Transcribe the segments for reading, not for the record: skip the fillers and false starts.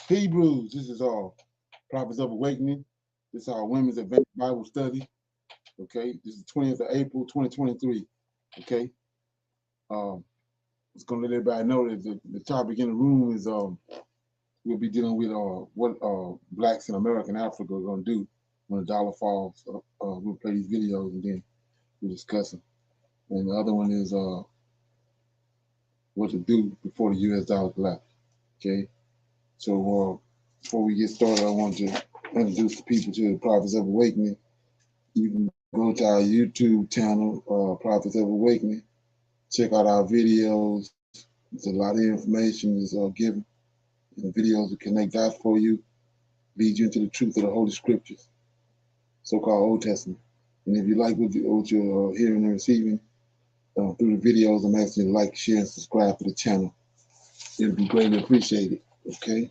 Hebrews. This is our Prophets of Awakening. This is our Women's Advanced Bible Study. Okay, this is 20th of April, 2023. Okay, just gonna let everybody know that the topic in the room is we'll be dealing with what blacks in America and Africa are gonna do when the dollar falls. We'll play these videos and then we'll discuss them. And the other one is what to do before the U.S. dollar collapse. Okay, so before we get started, I want to introduce the people to the Prophets of Awakening. You can go to our YouTube channel, Prophets of Awakening. Check out our videos. There's a lot of information is given. And the videos will connect dots for you, lead you into the truth of the Holy Scriptures, so-called Old Testament. And if you like what you're hearing and receiving through the videos, I'm asking you to like, share, and subscribe to the channel. It'll be greatly appreciated. Okay.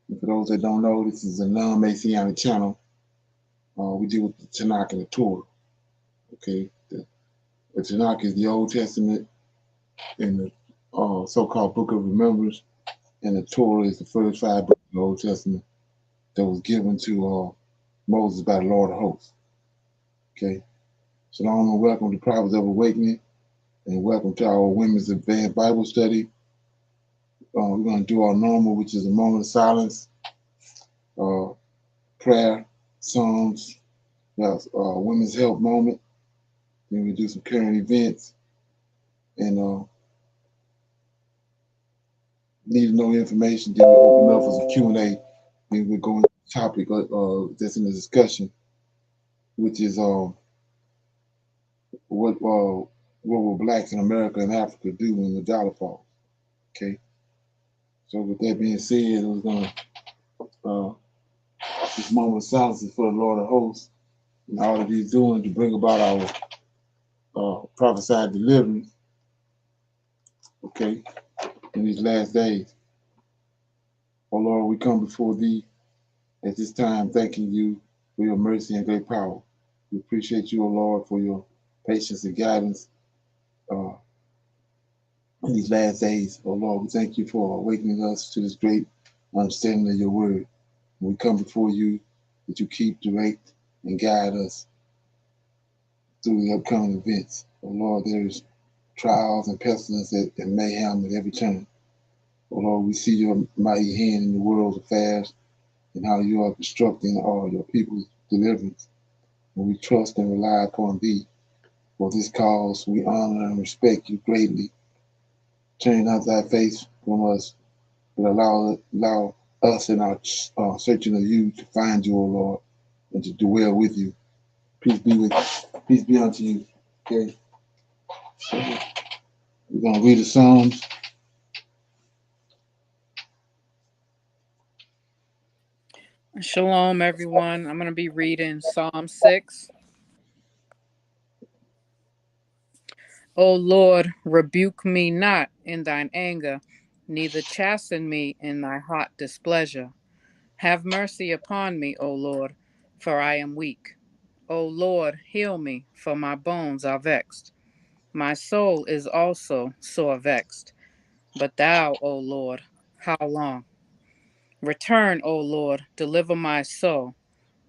And for those that don't know, this is a non-Messianic channel. We deal with the Tanakh and the Torah. Okay. The Tanakh is the Old Testament and the so-called Book of Remembrance, and the Torah is the first 5 books of the Old Testament that was given to Moses by the Lord of Hosts. Okay. Shalom and welcome to Prophets of Awakening, and welcome to our Women's Advanced Bible Study. We're going to do our normal, which is a moment of silence, prayer, songs, women's health moment. Then we do some current events and need to know information. Then we open up for some Q&A. Then we're going to the topic that's in the discussion, which is what will blacks in America and Africa do when the dollar falls? Okay. So with that being said, we're going to this moment of silence is for the Lord of Hosts and all that He's doing to bring about our prophesied deliverance. Okay, in these last days. Oh Lord, we come before Thee at this time, thanking You for Your mercy and great power. We appreciate You, O Lord, for Your patience and guidance in these last days. Oh Lord, we thank You for awakening us to this great understanding of Your word. We come before You that You keep, direct, and guide us through the upcoming events. Oh Lord, there's trials and pestilence and mayhem at every turn. Oh Lord, we see Your mighty hand in the world's affairs and how You are constructing all Your people's deliverance. And we trust and rely upon Thee. For this cause, we honor and respect You greatly. Turn not Thy face from us, but allow us in our searching of You to find You, O Lord, and to dwell with You. Peace be unto You. Okay. So we're going to read the Psalms. Shalom, everyone. I'm going to be reading Psalm 6. O Lord, rebuke me not in Thine anger, neither chasten me in Thy hot displeasure. Have mercy upon me, O Lord, for I am weak. O Lord, heal me, for my bones are vexed. My soul is also sore vexed. But Thou, O Lord, how long? Return, O Lord, deliver my soul.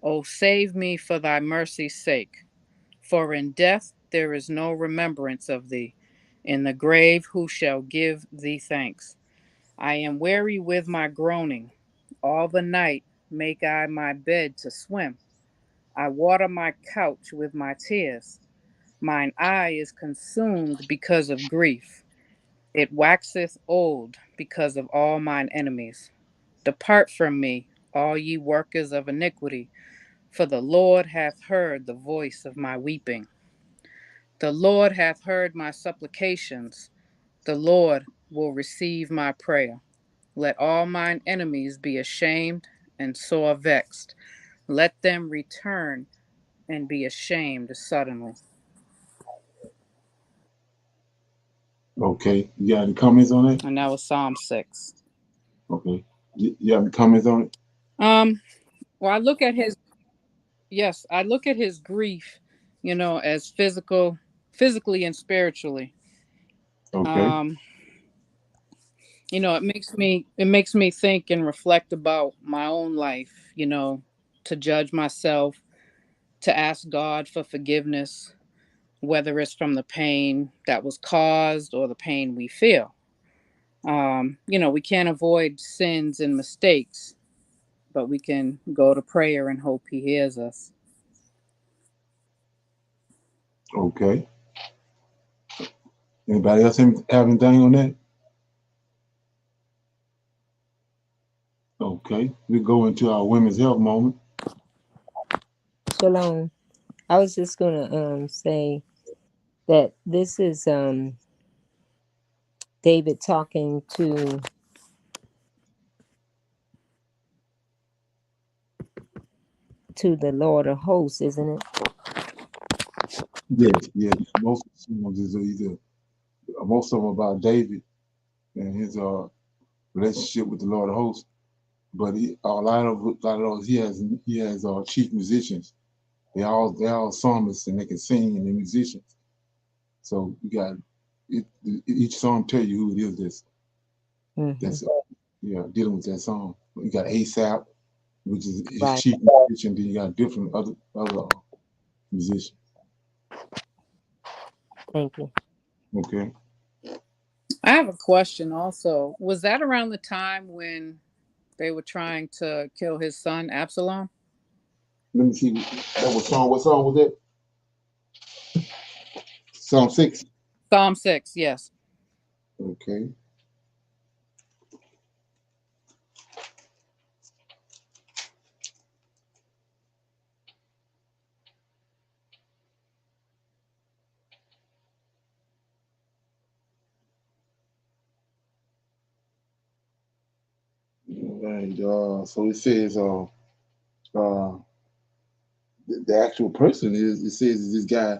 O save me for Thy mercy's sake. For in death there is no remembrance of Thee. In the grave who shall give Thee thanks? I am weary with my groaning. All the night make I my bed to swim. I water my couch with my tears. Mine eye is consumed because of grief. It waxeth old because of all mine enemies. Depart from me, all ye workers of iniquity, for the Lord hath heard the voice of my weeping. The Lord hath heard my supplications. The Lord will receive my prayer. Let all mine enemies be ashamed and sore vexed. Let them return and be ashamed suddenly. Okay. You got any comments on it? And that was Psalm 6. Okay. You have any comments on it? Um, well, I look at his, yes, I look at his grief, as physically and spiritually. Okay. Um, it makes me think and reflect about my own life, to judge myself, to ask God for forgiveness, whether it's from the pain that was caused or the pain we feel. We can't avoid sins and mistakes, but we can go to prayer and hope He hears us. Okay. Anybody else have anything on that? Okay. We go into our women's health moment. Shalom. I was just gonna say that this is David talking to the Lord of hosts, isn't it? Yes, yes. Most of the songs is either most of them about David and his relationship with the Lord of hosts. But a lot of those he has chief musicians. They all psalmists and they can sing and they're musicians. So you got each song tell you who it is Mm-hmm. that's dealing with that song. You got ASAP, which is his Right. chief musician. Then you got different other musicians. Thank you. Okay, I have a question also. Was that around the time when they were trying to kill his son, Absalom? let me see. That was song. What song was that? Psalm 6. Psalm 6, yes. Okay. All right. So it says the actual person it says is this guy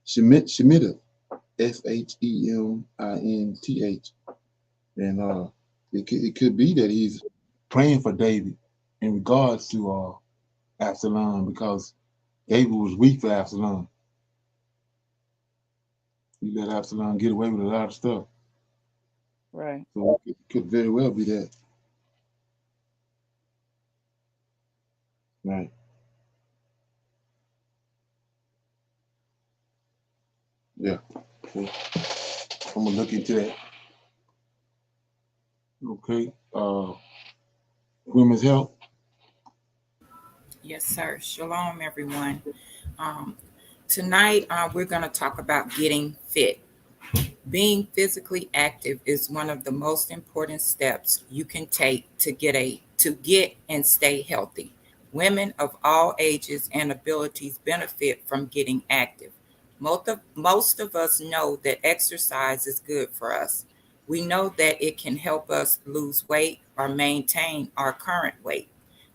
Shemitah, Sheminth, and it could be that he's praying for David in regards to Absalom because David was weak for Absalom. He let Absalom get away with a lot of stuff, Right. so it could very well be that. Right. Yeah. So I'm gonna look into that. Okay. Women's health. Yes, sir. Shalom, everyone. Um, Tonight, we're going to talk about getting fit. Being physically active is one of the most important steps you can take to get and stay healthy. Women of all ages and abilities benefit from getting active. Most of us know that exercise is good for us. We know that it can help us lose weight or maintain our current weight.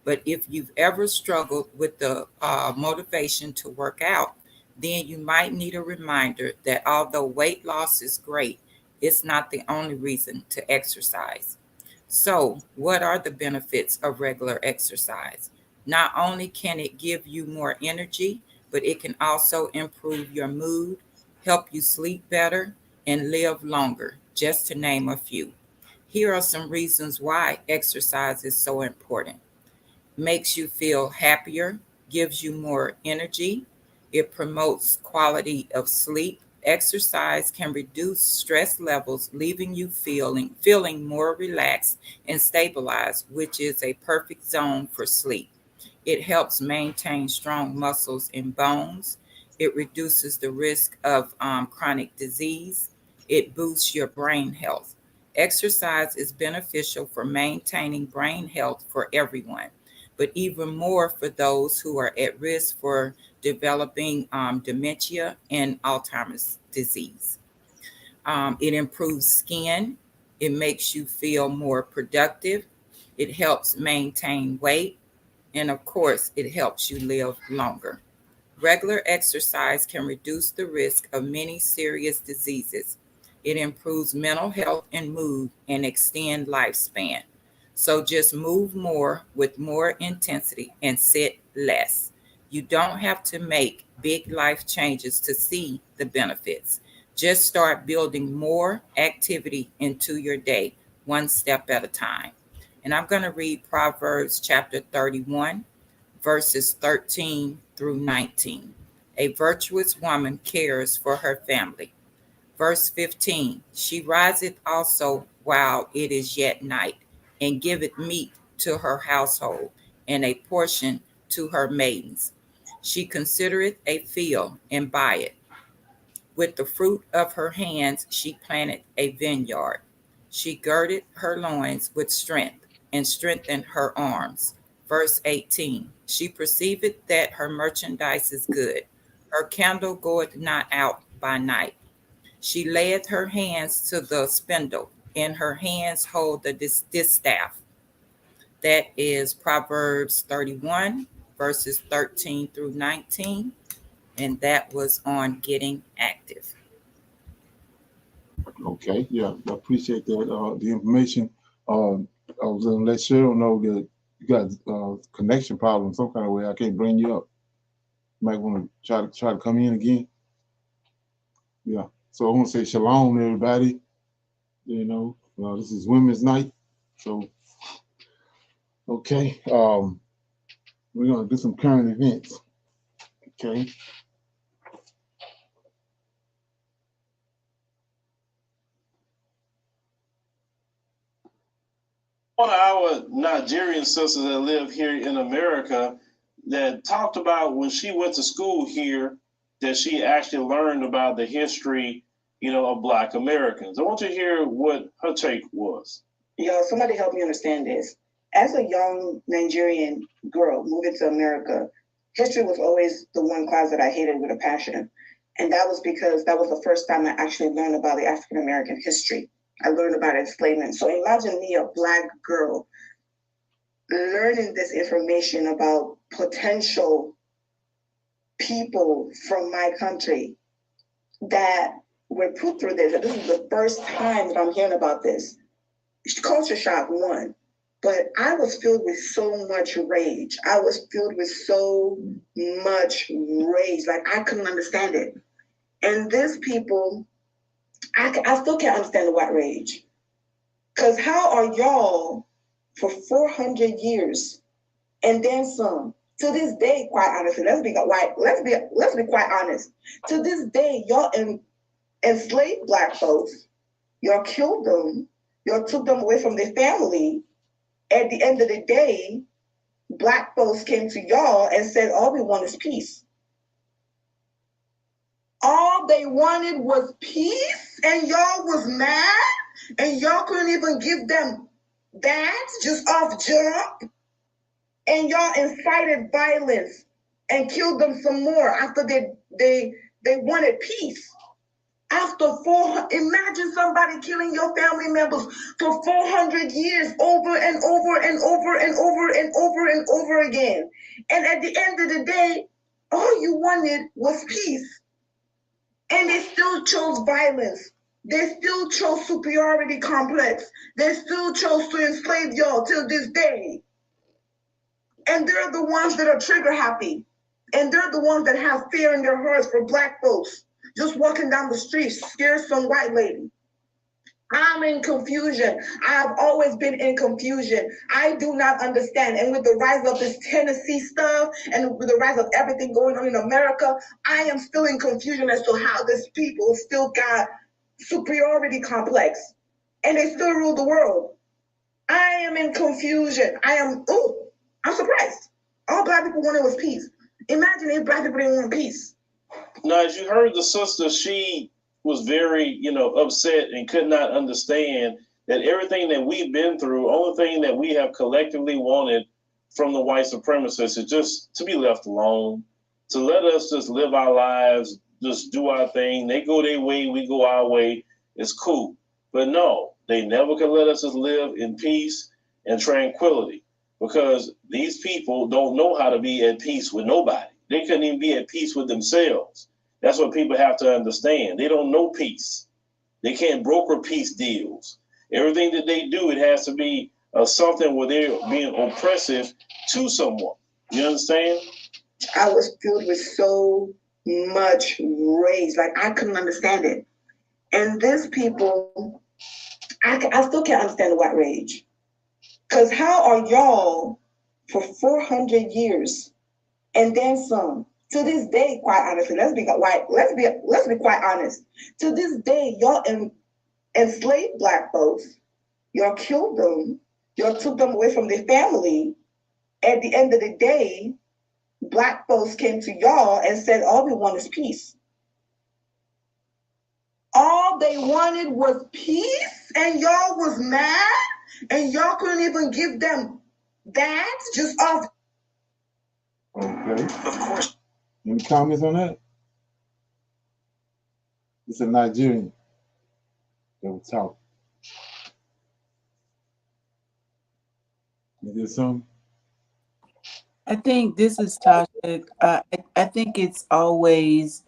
But if you've ever struggled with the motivation to work out, then you might need a reminder that although weight loss is great, it's not the only reason to exercise. So, what are the benefits of regular exercise? Not only can it give you more energy, but it can also improve your mood, help you sleep better, and live longer, just to name a few. Here are some reasons why exercise is so important. Makes you feel happier, gives you more energy. It promotes quality of sleep Exercise can reduce stress levels, leaving you feeling more relaxed and stabilized, which is a perfect zone for sleep. It helps maintain strong muscles and bones. It reduces the risk of chronic disease. It boosts your brain health. Exercise is beneficial for maintaining brain health for everyone, but even more for those who are at risk for developing dementia and Alzheimer's disease. It improves skin. It makes you feel more productive. It helps maintain weight. And of course, it helps you live longer. Regular exercise can reduce the risk of many serious diseases. It improves mental health and mood and extend lifespan. So just move more with more intensity and sit less. You don't have to make big life changes to see the benefits. Just start building more activity into your day, one step at a time. And I'm going to read Proverbs chapter 31, verses 13 through 19. A virtuous woman cares for her family. Verse 15, she riseth also while it is yet night, and giveth meat to her household, and a portion to her maidens. She considereth a field, and buyeth. With the fruit of her hands she planted a vineyard. She girded her loins with strength, and strengthened her arms. Verse 18, she perceiveth that her merchandise is good. Her candle goeth not out by night. She layeth her hands to the spindle, and her hands hold the distaff. That is Proverbs 31, verses 13 through 19. And that was on getting active. Okay, yeah, I appreciate that. The information. I was gonna let Cheryl know that you got connection problems some kind of way. I can't bring you up. You might want to try to come in again. Yeah. So I want to say shalom, everybody. You know, this is Women's Night. So, okay, we're gonna do some current events. Okay. One of our Nigerian sisters that live here in America that talked about when she went to school here that she actually learned about the history, of Black Americans. I want to hear what her take was. Somebody help me understand this. As a young Nigerian girl moving to America, history was always the one class that I hated with a passion. And that was because that was the first time I actually learned about the African American history. I learned about enslavement. So imagine me, a Black girl, learning this information about potential people from my country that were put through this. And this is the first time that I'm hearing about this. Culture shock, one. But I was filled with so much rage. I was filled with so much rage. Like, I couldn't understand it. And these people, I still can't understand the white rage. Because how are y'all for 400 years and then some, to this day, quite honestly, let's be quite honest. To this day, y'all enslaved Black folks, y'all killed them, y'all took them away from their family. At the end of the day, Black folks came to y'all and said, all we want is peace. All they wanted was peace, and y'all was mad, and y'all couldn't even give them that just off jump. And y'all incited violence and killed them some more after they wanted peace. Imagine somebody killing your family members for 400 years over and over and over and over and over and over again. And at the end of the day, all you wanted was peace. And they still chose violence. They still chose superiority complex. They still chose to enslave y'all till this day. And they're the ones that are trigger happy. And they're the ones that have fear in their hearts for Black folks. Just walking down the street, scare some white lady. I'm in confusion. I have always been in confusion. I do not understand. And with the rise of this Tennessee stuff and with the rise of everything going on in America, I am still in confusion as to how these people still got superiority complex and they still rule the world. I am in confusion. I'm surprised. All Black people wanted was peace. Imagine if Black people didn't want peace. Now, as you heard the sister, she was very, upset and could not understand that everything that we've been through, only thing that we have collectively wanted from the white supremacists is just to be left alone, to let us just live our lives, just do our thing. They go their way, we go our way. It's cool. But no, they never could let us just live in peace and tranquility because these people don't know how to be at peace with nobody. They couldn't even be at peace with themselves. That's what people have to understand. They don't know peace. They can't broker peace deals. Everything that they do, it has to be something where they're being oppressive to someone. You understand? I was filled with so much rage. Like, I couldn't understand it. And these people, I still can't understand the white rage. Because how are y'all for 400 years and then some? To this day, quite honestly, let's be quite honest. To this day, y'all enslaved Black folks. Y'all killed them. Y'all took them away from their family. At the end of the day, Black folks came to y'all and said, all we want is peace. All they wanted was peace, and y'all was mad, and y'all couldn't even give them that just off. Okay. Of course. Any comments on that? It's a Nigerian that will talk. Is there something? I think this is Tasha. I think it's always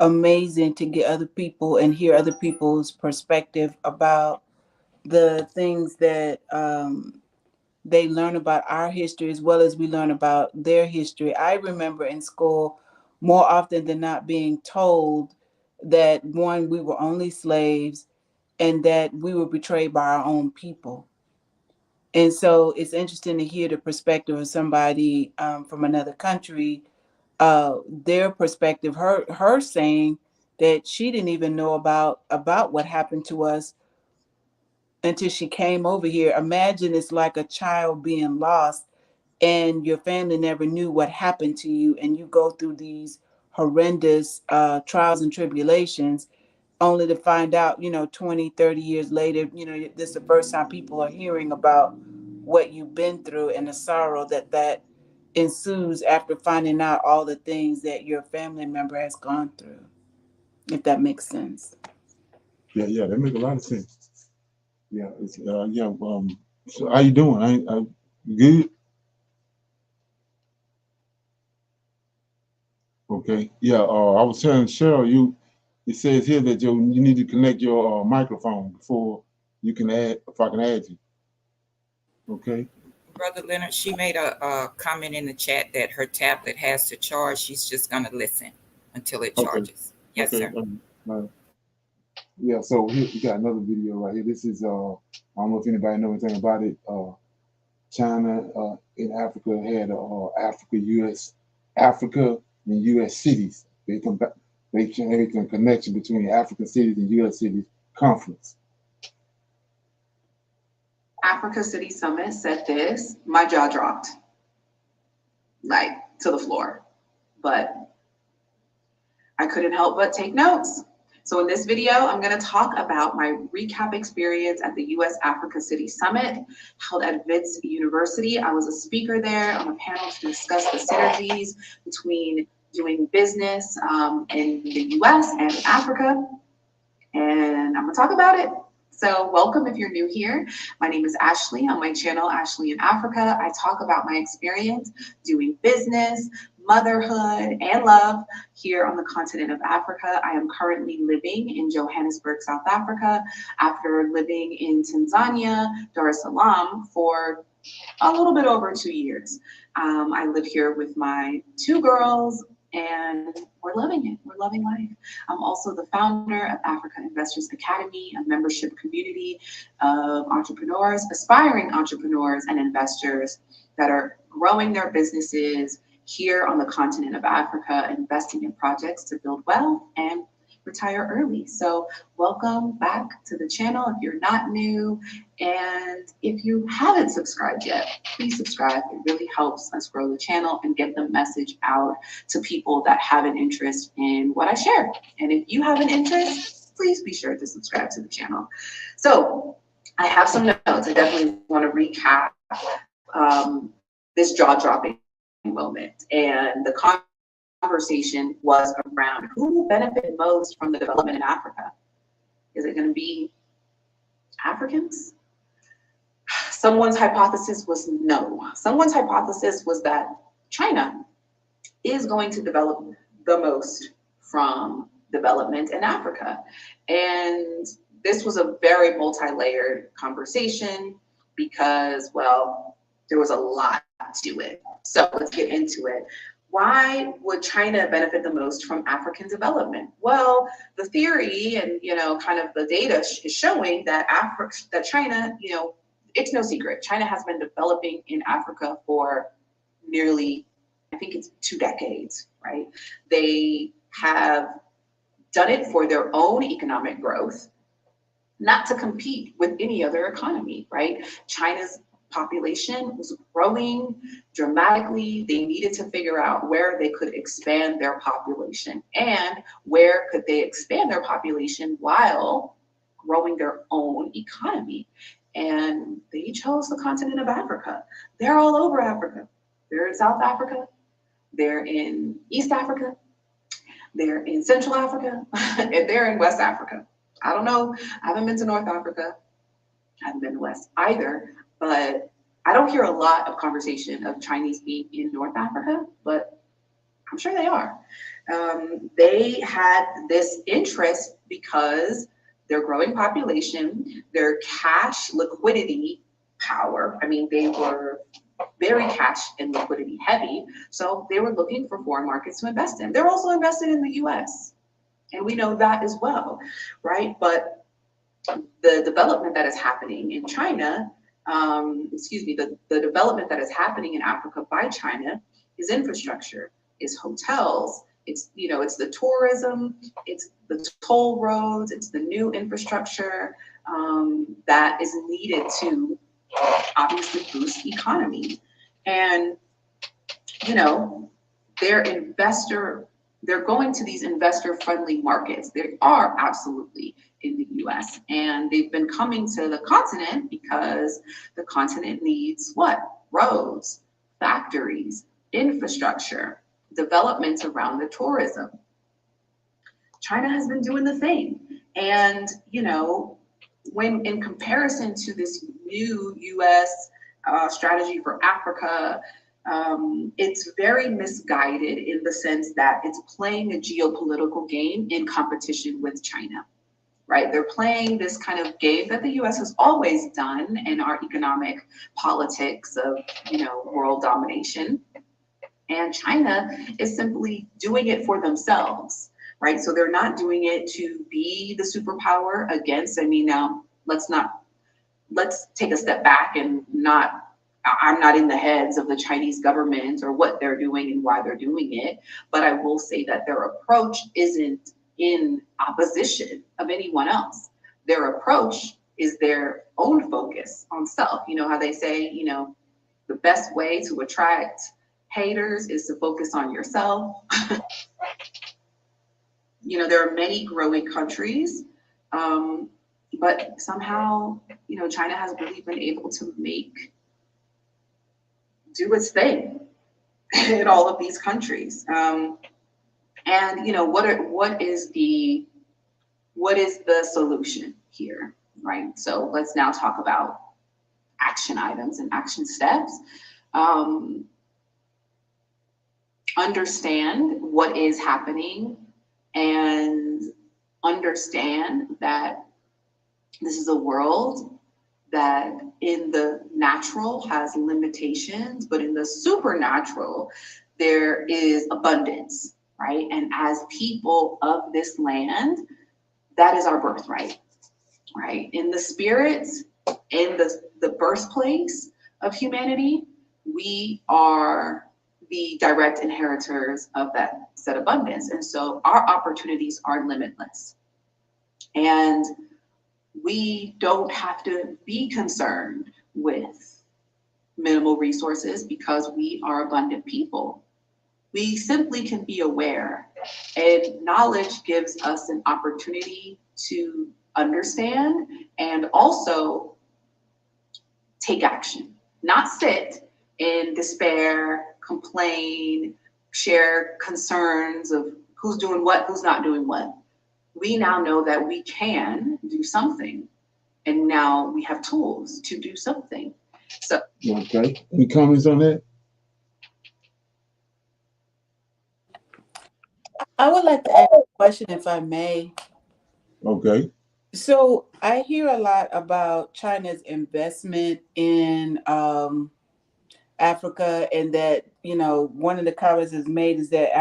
amazing to get other people and hear other people's perspective about the things that they learn about our history as well as we learn about their history. I remember in school more often than not being told that one, we were only slaves and that we were betrayed by our own people. And so it's interesting to hear the perspective of somebody from another country, their perspective, her saying that she didn't even know about what happened to us until she came over here. Imagine it's like a child being lost and your family never knew what happened to you, and you go through these horrendous trials and tribulations only to find out 20, 30 years later, this is the first time people are hearing about what you've been through and the sorrow that ensues after finding out all the things that your family member has gone through, if that makes sense. Yeah, that makes a lot of sense. Yeah, it's so how you doing? I good? Okay. Yeah, I was telling Cheryl, it says here that you need to connect your microphone before you can add, if I can add you. Okay. Brother Leonard, she made a comment in the chat that her tablet has to charge. She's just going to listen until it charges. Okay. Yes, okay, sir. Yeah, so here we got another video right here. This is I don't know if anybody knows anything about it. China in Africa had Africa and U.S. cities. They make a connection between African cities and U.S. cities conference. Africa City Summit said this, my jaw dropped, like to the floor, but I couldn't help but take notes. So in this video, I'm going to talk about my recap experience at the U.S. Africa City Summit held at Wits University. I was a speaker there on a panel to discuss the synergies between doing business in the U.S. and Africa, and I'm going to talk about it. So welcome if you're new here. My name is Ashley. On my channel, Ashley in Africa, I talk about my experience doing business, motherhood, and love here on the continent of Africa. I am currently living in Johannesburg, South Africa, after living in Tanzania, Dar es Salaam, for a little bit over 2 years. I live here with my 2 girls and we're loving it. We're loving life. I'm also the founder of Africa Investors Academy, a membership community of entrepreneurs, aspiring entrepreneurs and investors that are growing their businesses here on the continent of Africa, investing in projects to build wealth and retire early. So welcome back to the channel if you're not new. And if you haven't subscribed yet, please subscribe. It really helps us grow the channel and get the message out to people that have an interest in what I share. And if you have an interest, please be sure to subscribe to the channel. So I have some notes. I definitely want to recap this jaw-dropping moment. And the conversation was around who will benefit most from the development in Africa. Is it going to be Africans? Someone's hypothesis was no. Someone's hypothesis was that China is going to develop the most from development in Africa. And this was a very multi-layered conversation because, well, there was a lot to it. So let's get into it. Why would China benefit the most from African development? Well, the theory and, kind of the data is showing that China, it's no secret. China has been developing in Africa for nearly, I think it's 2 decades, right? They have done it for their own economic growth, not to compete with any other economy, right? China's population was growing dramatically. They needed to figure out where they could expand their population and where could they expand their population while growing their own economy. And they chose the continent of Africa. They're all over Africa. They're in South Africa. They're in East Africa. They're in Central Africa. And they're in West Africa. I don't know. I haven't been to North Africa. I haven't been to West either. But I don't hear a lot of conversation of Chinese being in North Africa, but I'm sure they are. They had this interest because their growing population, their cash liquidity power, they were very cash and liquidity heavy, so they were looking for foreign markets to invest in. They're also invested in the US, and we know that as well, right? But the development that is happening in China, the development that is happening in Africa by China is infrastructure, is hotels, it's the tourism, it's the toll roads, it's the new infrastructure that is needed to obviously boost the economy. And they're going to these investor-friendly markets. They are absolutely in the US, and they've been coming to the continent because the continent needs what? Roads, factories, infrastructure, development around the tourism. China has been doing the same. And, when in comparison to this new US strategy for Africa, it's very misguided in the sense that it's playing a geopolitical game in competition with China, right? They're playing this kind of game that the US has always done in our economic politics of, world domination. And China is simply doing it for themselves, right? So they're not doing it to be the superpower against, now let's take a step back and I'm not in the heads of the Chinese government or what they're doing and why they're doing it, but I will say that their approach isn't in opposition of anyone else. Their approach is their own focus on self. You know how they say, the best way to attract haters is to focus on yourself. There are many growing countries, but somehow, China has really been able to do its thing in all of these countries. And what is the solution here, right? So let's now talk about action items and action steps. Understand what is happening and understand that this is a world that in the natural has limitations, but in the supernatural, there is abundance. right? And as people of this land, that is our birthright, right? In the spirits, in the birthplace of humanity, we are the direct inheritors of that said abundance. And so our opportunities are limitless. And we don't have to be concerned with minimal resources because we are abundant people. We simply can be aware, and knowledge gives us an opportunity to understand and also take action, not sit in despair, complain, share concerns of who's doing what, who's not doing what. We now know that we can do something, and now we have tools to do something. So, okay. Any comments on that? I would like to ask a question, if I may. Okay. So I hear a lot about China's investment in Africa, and that, one of the comments is made is that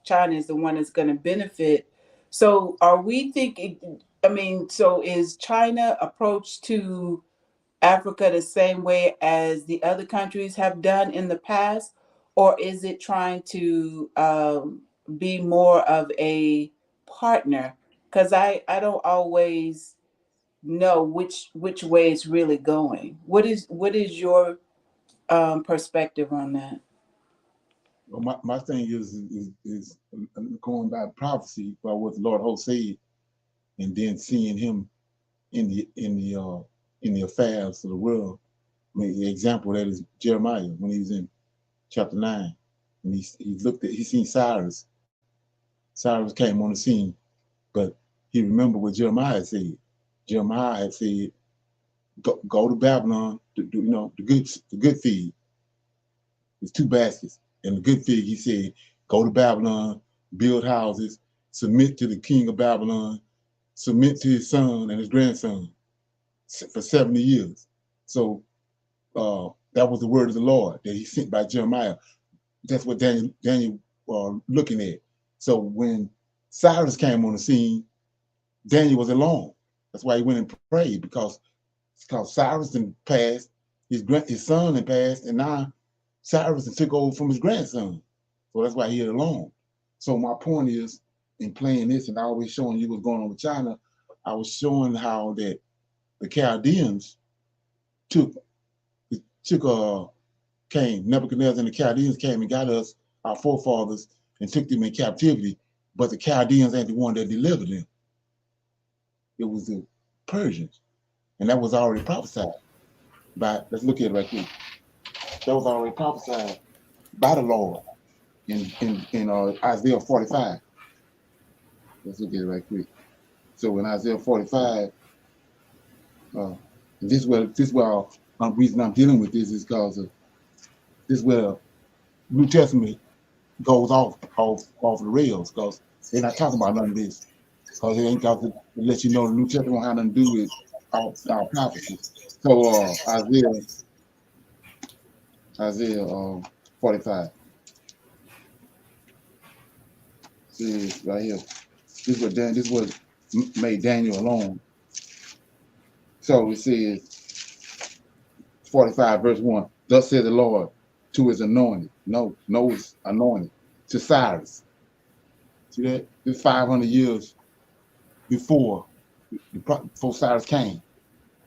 China is the one that's going to benefit. So are we thinking? So is China approach to Africa the same way as the other countries have done in the past, or is it trying to be more of a partner? Because I don't always know which way it's really going. What is your perspective on that? Well, my thing is going by prophecy by what the Lord Host said, and then seeing Him in the affairs of the world. I mean, the example of that is Jeremiah when he was in chapter 9, and he seen Cyrus. Cyrus came on the scene, but he remembered what Jeremiah said. Jeremiah had said, "Go to Babylon, the good fig. It's 2 baskets, and the good fig." He said, "Go to Babylon, build houses, submit to the king of Babylon, submit to his son and his grandson for 70 years." So that was the word of the Lord that He sent by Jeremiah. That's what Daniel looking at. So when Cyrus came on the scene, Daniel was alone. That's why he went and prayed, because Cyrus had passed, his son had passed, and now Cyrus had took over from his grandson. So that's why he had alone. So my point is, in playing this, and I always showing you what's going on with China, I was showing how that the Chaldeans came, Nebuchadnezzar and the Chaldeans came and got us, our forefathers, and took them in captivity. But the Chaldeans ain't the one that delivered them. It was the Persians. And that was already prophesied by, let's look at it right here. That was already prophesied by the Lord in Isaiah 45. Let's look at it right quick. So in Isaiah 45, this is where the reason I'm dealing with this is because this is where New Testament goes off the rails, because they're not talking about none of this, because it ain't got to let you know the New Testament don't have nothing to do with our prophecy. So Isaiah 45. See right here. This is what made Daniel alone. So it says 45 verse 1. Thus said the Lord to his anointed. No, it's anointed. To Cyrus. See that? This 500 years before Cyrus came.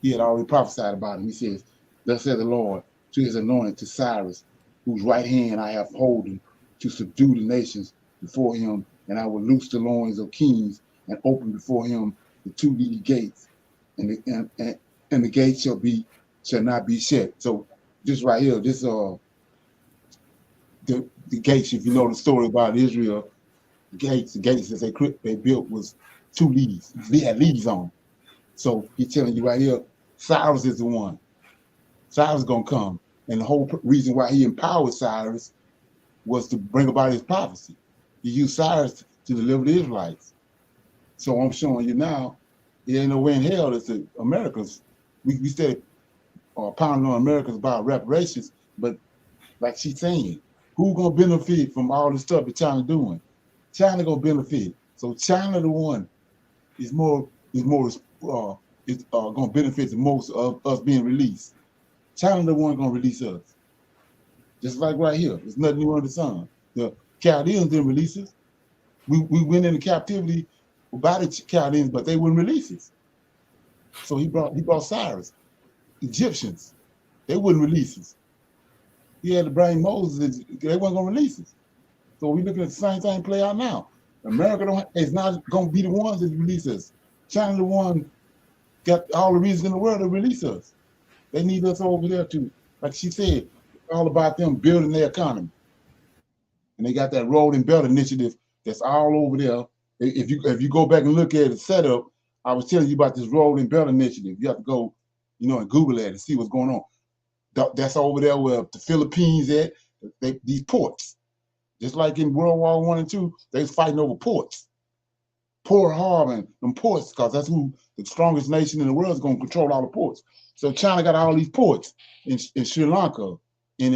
He had already prophesied about him. He says, thus said the Lord to his anointed, to Cyrus, whose right hand I have holden, to subdue the nations before him, and I will loose the loins of kings and open before him the 2 leading gates, and the gates shall not be shut. So this right here, this the gates, if you know the story about Israel, the gates that they built was 2 leads. They had leads on. So he's telling you right here, Cyrus is the one. Cyrus is going to come. And the whole reason why he empowered Cyrus was to bring about his prophecy. He used Cyrus to deliver the Israelites. So I'm showing you now, it ain't no way in hell that the Americans, we started pounding on Americans about reparations, but like she's saying, Who gonna benefit from all the stuff that China doing? China gonna benefit. So China the one is gonna benefit the most of us being released. China the one gonna release us. Just like right here, there's nothing new under the sun. The Chaldeans didn't release us. We went into captivity by the Chaldeans, but they wouldn't release us. So he brought Cyrus. Egyptians, they wouldn't release us. He had to bring Moses. They weren't gonna release us. So we're looking at the same thing play out now. America is not gonna be the ones that release us. China the one got all the reasons in the world to release us. They need us over there too. Like she said, it's all about them building their economy. And they got that Road and Belt initiative that's all over there. If you go back and look at the setup, I was telling you about this Road and Belt initiative. You have to go, and Google that and see what's going on. That's over there where the Philippines at. These ports, just like in World War I and II, they was fighting over ports. Port Harbor and them ports, because that's who the strongest nation in the world is going to control all the ports. So China got all these ports in Sri Lanka, in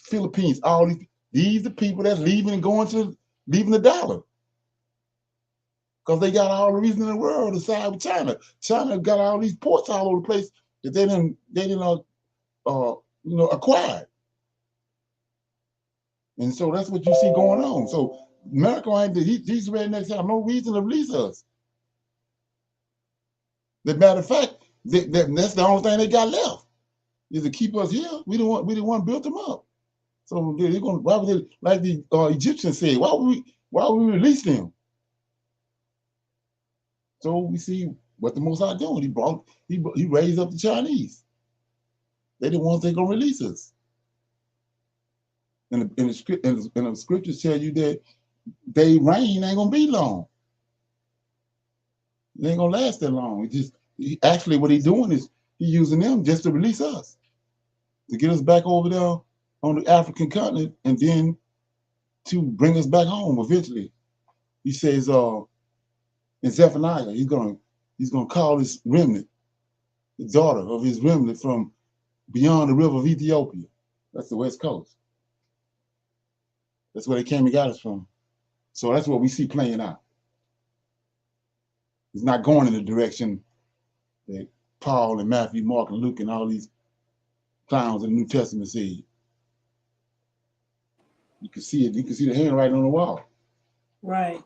Philippines. All these the people that's leaving and leaving the dollar, because they got all the reason in the world to side with China. China got all these ports all over the place that they didn't acquire. And so that's what you see going on. So America ain't these rednecks have no reason to release us. As a matter of fact, that's the only thing they got left is to keep us here. We didn't want to build them up. So they're going. Why would they, like the Egyptians said? Why would we release them? So we see what the Most High doing. He raised up the Chinese. They the ones that gonna release us. And the scriptures tell you that they reign ain't gonna be long. It ain't gonna last that long. Actually what he's doing is he's using them just to release us, to get us back over there on the African continent, and then to bring us back home eventually. He says in Zephaniah, he's gonna call his remnant, the daughter of his remnant from beyond the river of Ethiopia. That's the West Coast. That's where they came and got us from. So that's what we see playing out. It's not going in the direction that Paul and Matthew, Mark and Luke and all these clowns in the New Testament said. You can see it. You can see the handwriting on the wall. Right.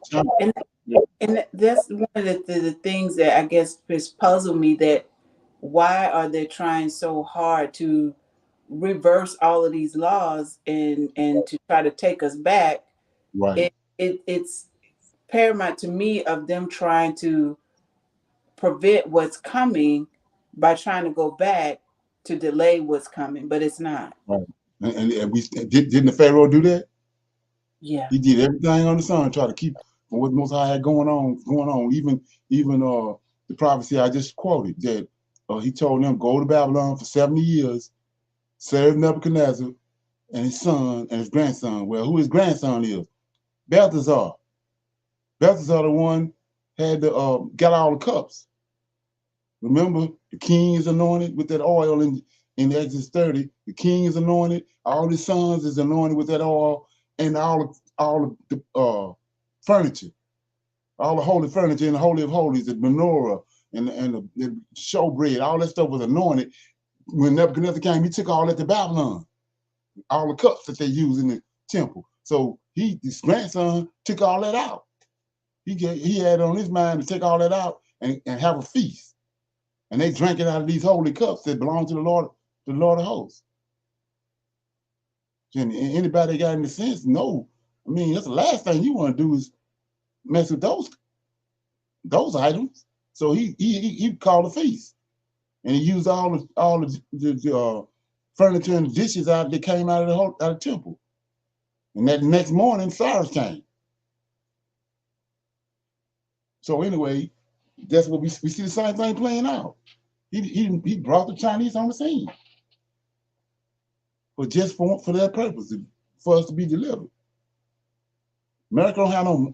And that's one of the things that I guess just puzzle me, that why are they trying so hard to reverse all of these laws and to try to take us back? Right. It's paramount to me of them trying to prevent what's coming by trying to go back to delay what's coming, but it's not. Right. And we didn't the Pharaoh do that? Yeah. He did everything on the sun, try to keep what Most High had going on. Even the prophecy I just quoted, that he told them, go to Babylon for 70 years, serve Nebuchadnezzar and his son and his grandson. Well, who his grandson is? Balthazar. Balthazar the one had got all the cups. Remember, the king is anointed with that oil in Exodus 30. The king is anointed. All his sons is anointed with that oil, and all the furniture, all the holy furniture in the Holy of Holies, the menorah and the showbread, all that stuff was anointed. When Nebuchadnezzar came, he took all that to Babylon, all the cups that they use in the temple. So his grandson took all that out. He had on his mind to take all that out and have a feast. And they drank it out of these holy cups that belong to the Lord of hosts. And anybody got any sense? No. I mean, that's the last thing you want to do is mess with those items. So he called a feast, and he used all the furniture and dishes that came out of the temple. And that next morning, Cyrus came. So anyway, that's what we see the same thing playing out. He brought the Chinese on the scene, but just for that purpose, for us to be delivered. America don't have no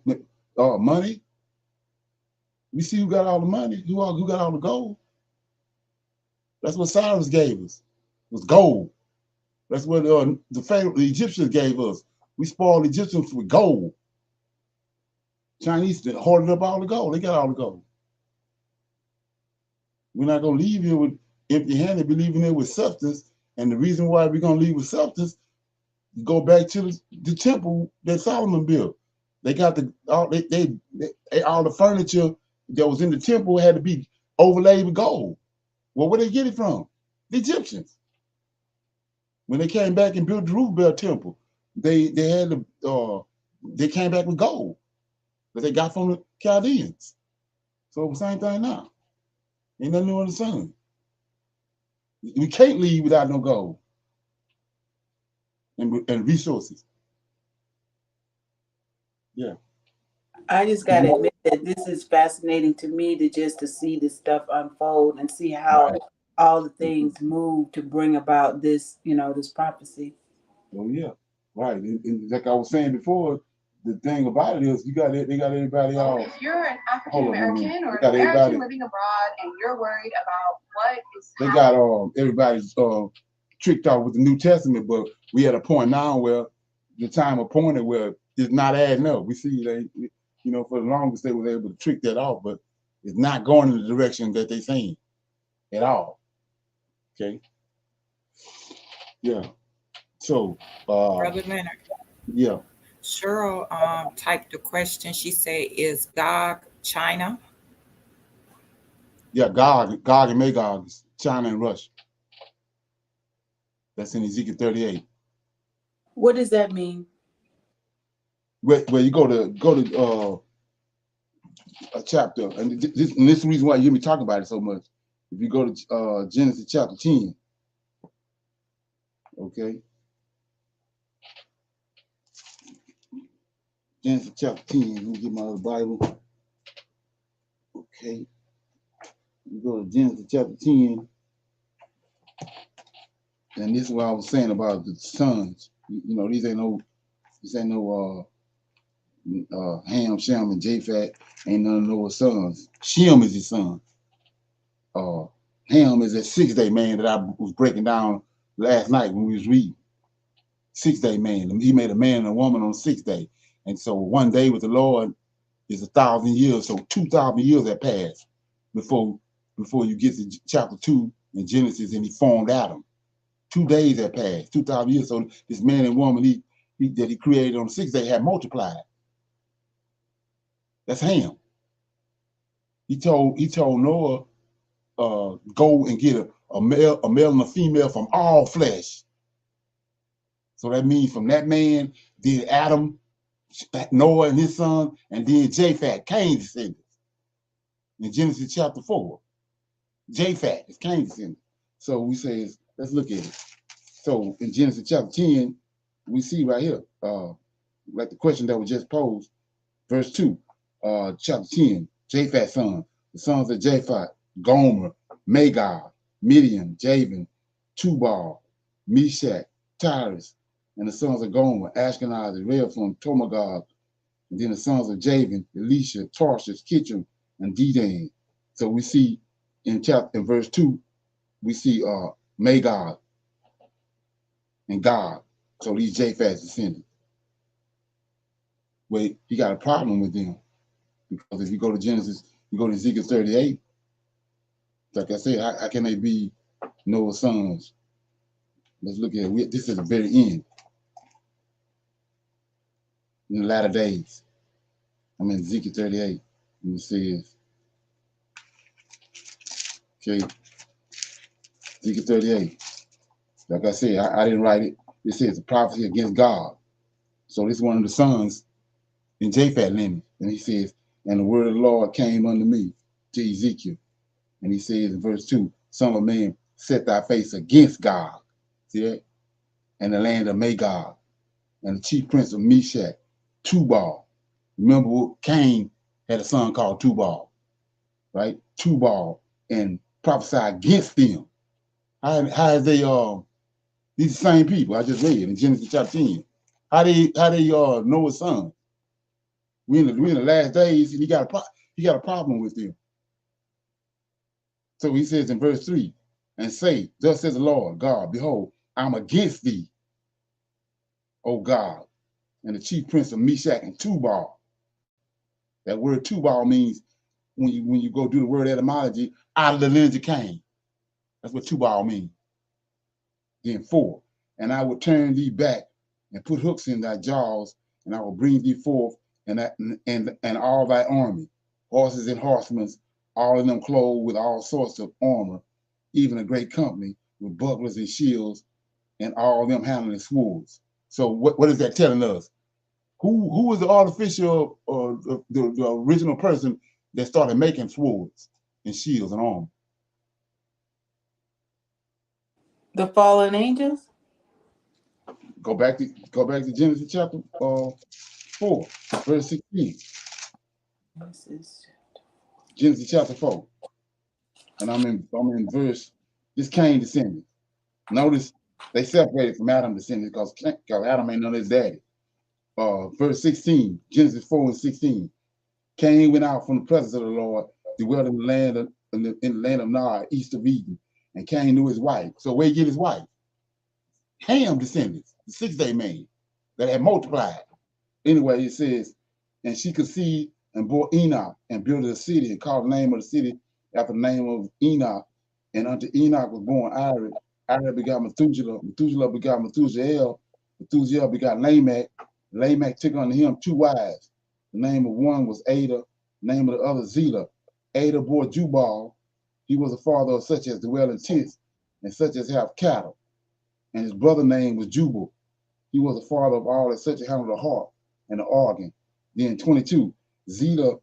money. We see who got all the money, who got all the gold. That's what Cyrus gave us, was gold. That's what the Egyptians gave us. We spoiled the Egyptians with gold. Chinese hoarded up all the gold. They got all the gold. We're not going to leave here with empty-handed, we're leaving here with substance. And the reason why we're going to leave with substance, go back to the temple that Solomon built. They got all the furniture that was in the temple had to be overlaid with gold. Well, where they get it from? The Egyptians. When they came back and built the Zerubbabel temple, they came back with gold that they got from the Chaldeans. So the same thing now. Ain't nothing new under the sun. We can't leave without no gold and resources. Yeah. I just got to admit that this is fascinating to me to see this stuff unfold and see how all the things move to bring about this, this prophecy. Oh yeah, right. And like I was saying before, the thing about it is they got everybody all. If you're an African American or an American living abroad and you're worried about what is happening, they got everybody's tricked out with the New Testament, but we at a point now where the time appointed where it's not adding up. We see for the longest they were able to trick that off, but it's not going in the direction that they're saying at all. Okay. Yeah. So, Brother Leonard. Yeah. Cheryl typed the question. She said, "Is Gog China?" Yeah, Gog and Magog is China and Russia. That's in Ezekiel 38. What does that mean? Where you go to a chapter, and this is the reason why you hear me talk about it so much. If you go to Genesis chapter 10, okay. Genesis chapter 10. Let me get my other Bible. Okay. You go to Genesis chapter 10. And this is what I was saying about the sons. These ain't no Ham, Shem, and Japheth. Ain't none of Noah's sons. Shem is his son. Ham is a 6-day man that I was breaking down last night when we was reading. 6-day man. He made a man and a woman on the 6th day. And so one day with the Lord is 1,000 years. So 2,000 years have passed before you get to chapter 2 in Genesis, and he formed Adam. 2 days have passed, 2,000 years. So this man and woman that he created on the 6th day had multiplied. That's Ham. He told Noah, go and get a male and a female from all flesh. So that means from that man, then Adam, Noah and his son, and then Japheth, Cain's descendants. In Genesis chapter 4, Japheth is Cain's descendants. So we say, let's look at it. So in Genesis chapter 10, we see right here, like the question that was just posed, verse 2, chapter 10, Japheth's son, the sons of Japheth, Gomer, Magog, Midian, Javan, Tubal, Meshach, Tyrus, and the sons of Gomer, Ashkenaz, Rehoboam, Tomagog, and then the sons of Javan, Elisha, Tarshish, Kittim, and Dedan. So we see in verse 2, we see Magog and God. So these Japheth's descendants. Wait, he got a problem with them. Because if you go to Genesis, you go to Ezekiel 38, like I said, how can they be Noah's sons? Let's look at it. This is the very end. In the latter days. I'm in Ezekiel 38. And it says, okay, Ezekiel 38. Like I said, I didn't write it. It says the prophecy against God. So this is one of the sons in Japheth lineage. And he says, and the word of the Lord came unto me, to Ezekiel. And he says in verse 2, Son of man, set thy face against God. See that? And the land of Magog, and the chief prince of Meshach, Tubal. Remember, Cain had a son called Tubal, right? Tubal, and prophesy against them. How is they these same people I just read in Genesis chapter 10? How they Noah's son? We in the last days, and he got a problem with them. So he says in verse 3, and say, thus says the Lord God, behold, I'm against thee, O God, and the chief prince of Meshach and Tubal. That word Tubal means, when you go do the word etymology, out of the lineage of Cain. That's what Tubal means. Then 4, and I will turn thee back and put hooks in thy jaws, and I will bring thee forth, and all thy army, horses and horsemen, all of them clothed with all sorts of armor, even a great company with bucklers and shields, and all of them handling swords. So what is that telling us? Who was the artificial or the original person that started making swords and shields and armor? The fallen angels? Go back to Genesis chapter 4, verse 16. This is Genesis chapter 4. And I'm in verse, this Cain descendant. Notice they separated from Adam descendants because Adam ain't none of his daddy. Verse 16, Genesis 4 and 16. Cain went out from the presence of the Lord, dwelt in the land of Nod, east of Eden, and Cain knew his wife. So where he get his wife? Ham descendants, the 6-day man that had multiplied. Anyway, it says, and she conceived and bore Enoch and built a city and called the name of the city after the name of Enoch. And unto Enoch was born Irid. Irid begot Methuselah. Methuselah begot Methusael. Methusael begot Lamech. Lamech took unto him 2 wives. The name of one was Ada. The name of the other Zillah. Ada bore Jubal. He was the father of such as dwell in tents and such as have cattle. And his brother name was Jubal. He was the father of all that such as handle the harp and the organ. Then 22, Zillah,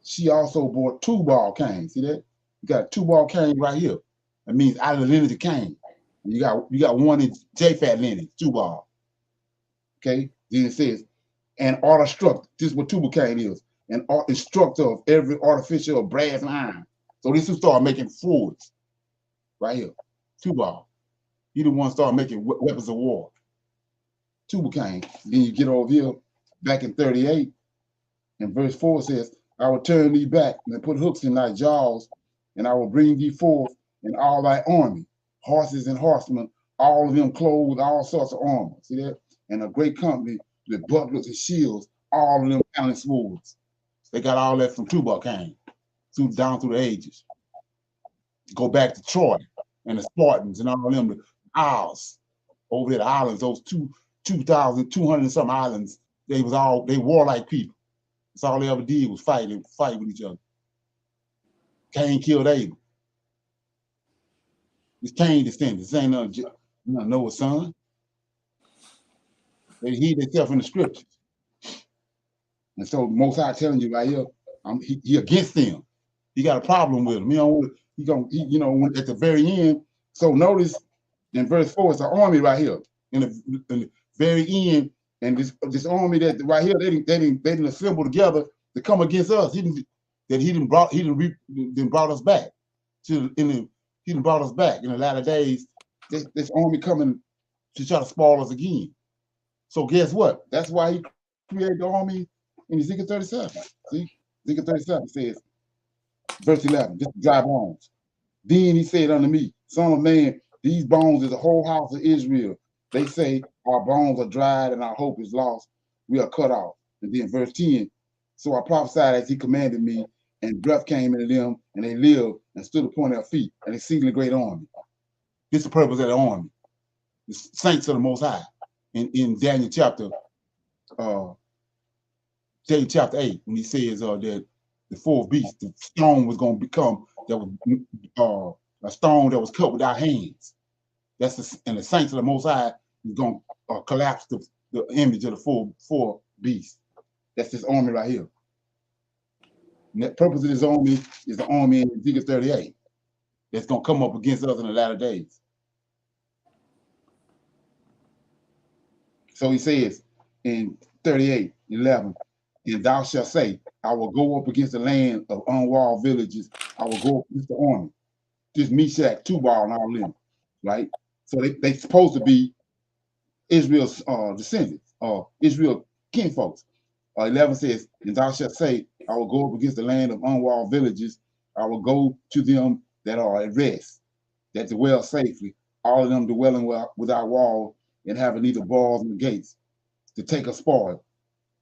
she also bore Tubal Cain. See that? You got Tubal Cain right here. That means out of the lineage of Cain. You got one in Japhet lineage, Tubal. Okay? Then it says, and instructor, this is what Tubal Cain is, an instructor of every artificial of brass and iron. So this who started making swords. Right here. Tubal. He the one started making weapons of war. Tubal Cain. Then you get over here, back in 38, and verse 4 says, I will turn thee back and put hooks in thy jaws, and I will bring thee forth and all thy army, horses and horsemen, all of them clothed with all sorts of armor. See that? And a great company with bucklers and shields, all of them handling swords. They got all that from Tubal Cain, down through the ages. Go back to Troy and the Spartans and all of them, the Isles, over there, the islands, those 2,200 and some islands, they warlike people. That's all they ever did was fight with each other. Cain killed Abel. It's Cain descendants. This ain't Noah's son. They hid themselves in the scriptures. And so Most High telling you right here, he against them. He got a problem with them. At the very end. So notice in verse 4, it's an army right here. In the very end, and this army that right here, they didn't assemble together to come against us. He didn't brought us back. He didn't brought us back in the latter days. This army coming to try to spoil us again. So guess what? That's why he created the army in Ezekiel 37. See, Ezekiel 37 says, verse 11, just dry bones. Then he said unto me, Son of man, these bones is the whole house of Israel. They say, our bones are dried and our hope is lost. We are cut off. And then verse 10, so I prophesied as he commanded me, and breath came into them, and they lived and stood upon their feet, and exceedingly great army. This is the purpose of the army. The saints of the Most High. In Daniel chapter 8, when he says that the fourth beast, the stone was going to become, that was a stone that was cut without hands. And the saints of the Most High is going to collapse the image of the four beasts. That's this army right here. And the purpose of this army is the army in Ezekiel 38 that's going to come up against us in the latter days. So he says in 38:11, and thou shalt say, I will go up against the land of unwalled villages. I will go up against the army. Just Meshach, Tubal, and all them, right? So they supposed to be Israel's descendants, or Israel kinfolks. 11 says, and thou shalt say, I will go up against the land of unwalled villages. I will go to them that are at rest, that dwell safely. all of them dwelling without walls and having neither bars nor gates, to take a spoil.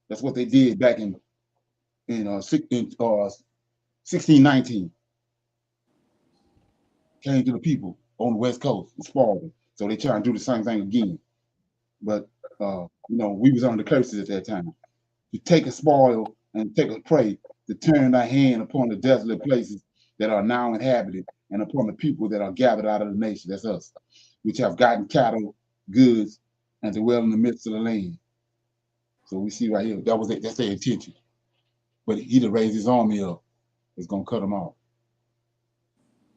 That's what they did back in 1619. Came to the people on the West Coast and spoiled them. So they try to do the same thing again. But we was under curses at that time. To take a spoil and take a prey, to turn thy hand upon the desolate places that are now inhabited, and upon the people that are gathered out of the nation, that's us, which have gotten cattle, goods, and dwell in the midst of the land. So we see right here, that's their intention. But he to raise his army up is gonna cut them off.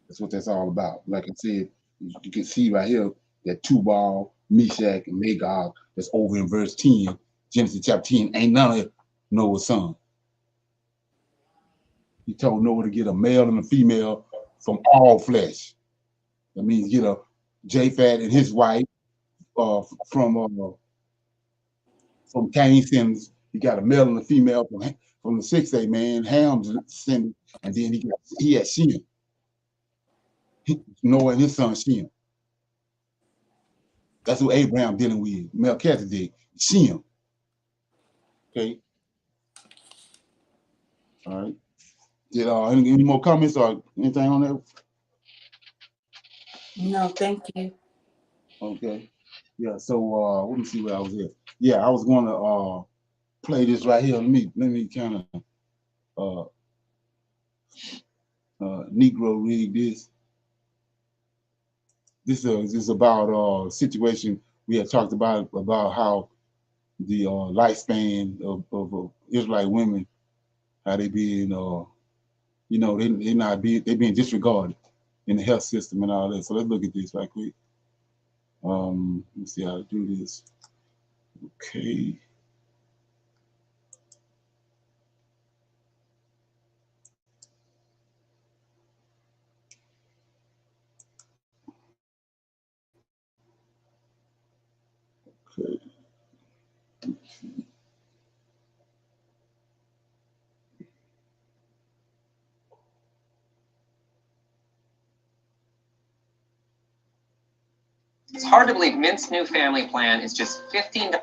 That's what that's all about. Like I said, you can see right here that Tubal, Meshach, and Magog that's over in verse 10, Genesis chapter 10, ain't none of Noah's son. He told Noah to get a male and a female from all flesh. That means get a Japhet and his wife from Cain's sins. He got a male and a female from the 6th man, Ham's sin, and then he had Shem. Noah and his son Shem. That's who Abraham dealing with. Melchizedek, Shem. Okay. All right. Did any more comments or anything on that? No, thank you. Okay. Yeah. So let me see where I was at. Yeah, I was going to play this right here. Let me kind of Negro read this. This is about a situation we had talked about how the lifespan of Israelite women, how they being they being disregarded in the health system and all that. So let's look at this right quick. Let's see how to do this. Okay. Okay. It's hard to believe Mint's new family plan is just $15.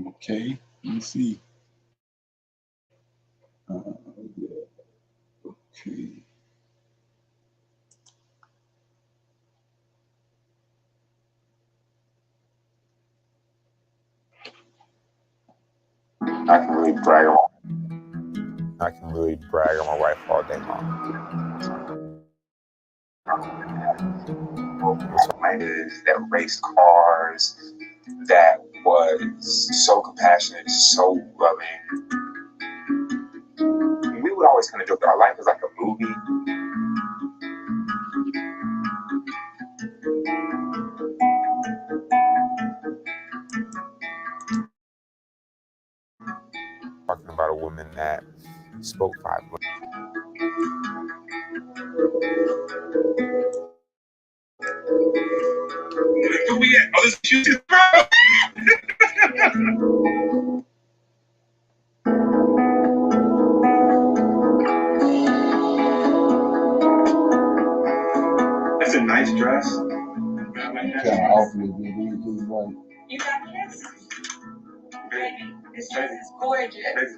Okay. Let me see. Okay. I can really brag on my wife all day long. That raced cars, that was so compassionate, so loving. We would always kind of joke that our life is like a movie. Talking about a woman that spoke 5 languages. Where we at? Oh, this is bro. That's a nice dress. Kind of off a little bit. You got this? Baby, this dress is gorgeous. Baby.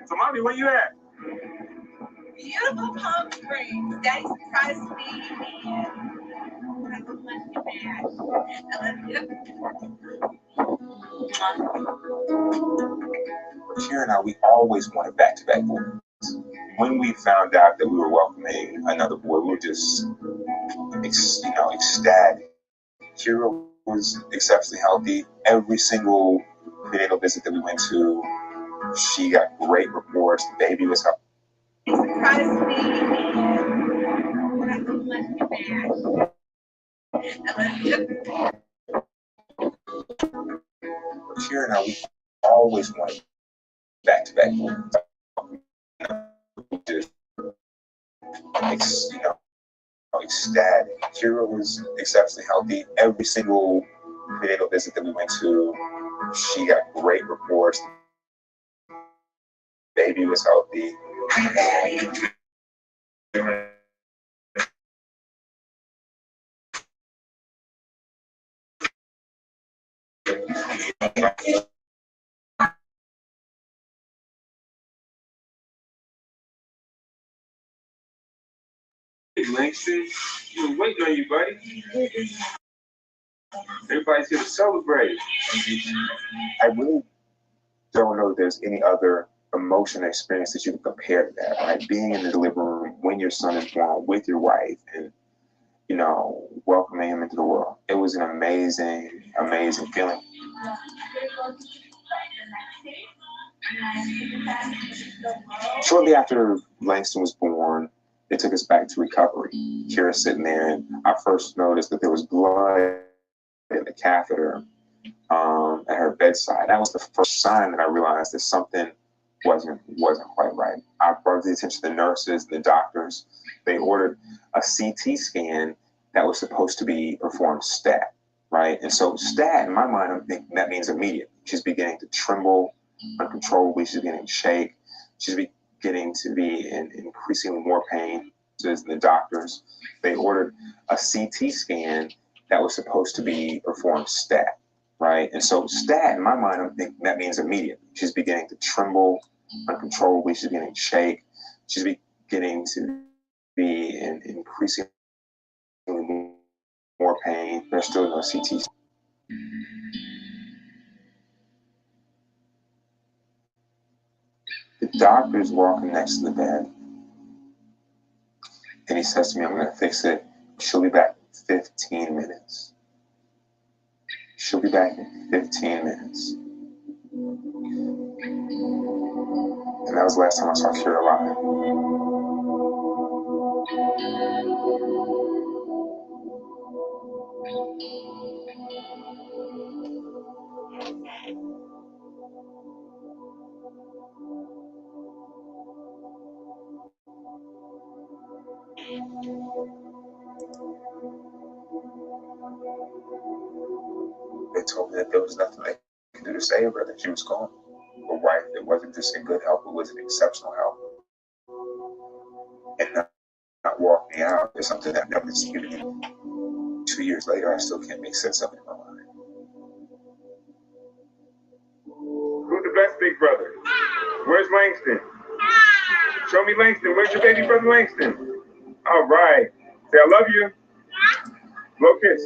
So, mommy, where you at? Beautiful Palm Springs. Daddy surprised me and I love you, man. I love you. Kira and I, we always wanted back-to-back boys. When we found out that we were welcoming another boy, we were just, ecstatic. Kira was exceptionally healthy. Every single prenatal visit that we went to, she got great reports. The baby was healthy. He surprised me and I love you, man. I love you. Kira and I, we always wanted back-to-back boys. just, ecstatic. Kira was exceptionally healthy. Every single prenatal visit that we went to, she got great reports. Baby was healthy. Langston, you were waiting on you, buddy. Everybody's here to celebrate. I really don't know if there's any other emotional experience that you can compare to that, right? Being in the delivery room when your son is born with your wife and, welcoming him into the world. It was an amazing, amazing feeling. Shortly after Langston was born, they took us back to recovery. Kira's sitting there, and I first noticed that there was blood in the catheter at her bedside. That was the first sign that I realized that something wasn't quite right. I brought the attention to the nurses and the doctors. They ordered a CT scan that was supposed to be performed stat, right? And so stat, in my mind, I'm thinking that means immediate. She's beginning to tremble uncontrollably. She's beginning to shake. She's beginning to be in increasingly more pain. So the doctors, they ordered a CT scan that was supposed to be performed stat, right? And so stat, in my mind, I'm thinking that means immediate. She's beginning to tremble uncontrollably. She's beginning to shake. She's beginning to be in increasingly more pain. There's still no CT. The doctor's walking next to the bed, and he says to me, "I'm going to fix it. She'll be back in 15 minutes. She'll be back in 15 minutes." And that was the last time I saw Kira alive. They told me that there was nothing they could do to save her, that she was gone. A wife that wasn't just in good health, but was in exceptional health. And not walking out is something that I've never experienced. 2 years later, I still can't make sense of it in my mind. Who's the best big brother? Where's Langston? Show me Langston. Where's your baby brother Langston? All right. Say I love you. Blow kiss.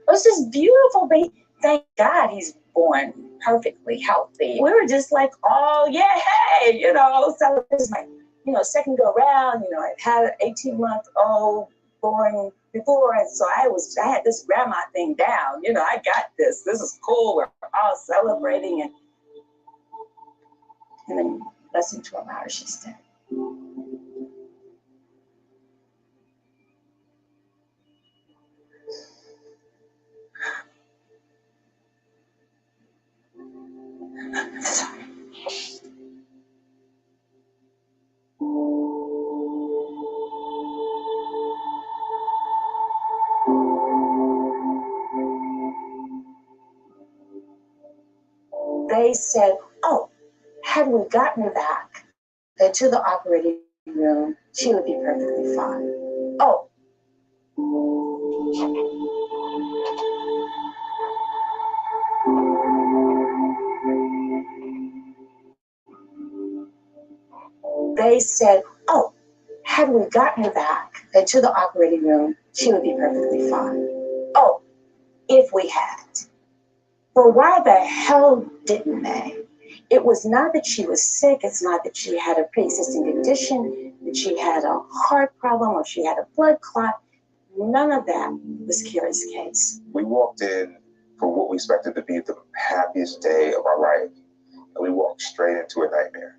It's just beautiful, baby. Thank God he's born perfectly healthy. We were just like, oh, yeah, hey, so it was my, second go around, I had an 18-month-old born before, and so I had this grandma thing down, I got this. This is cool. We're all celebrating, and then less than 12 hours, she's dead. They said, oh, had we gotten her back to the operating room, she would be perfectly fine. Oh. They said, oh, had we gotten her back to the operating room, she would be perfectly fine. Oh, if we had. Well, why the hell didn't they? It was not that she was sick. It's not that she had a pre-existing condition, that she had a heart problem or she had a blood clot. None of that was Kira's case. We walked in for what we expected to be the happiest day of our life, and we walked straight into a nightmare.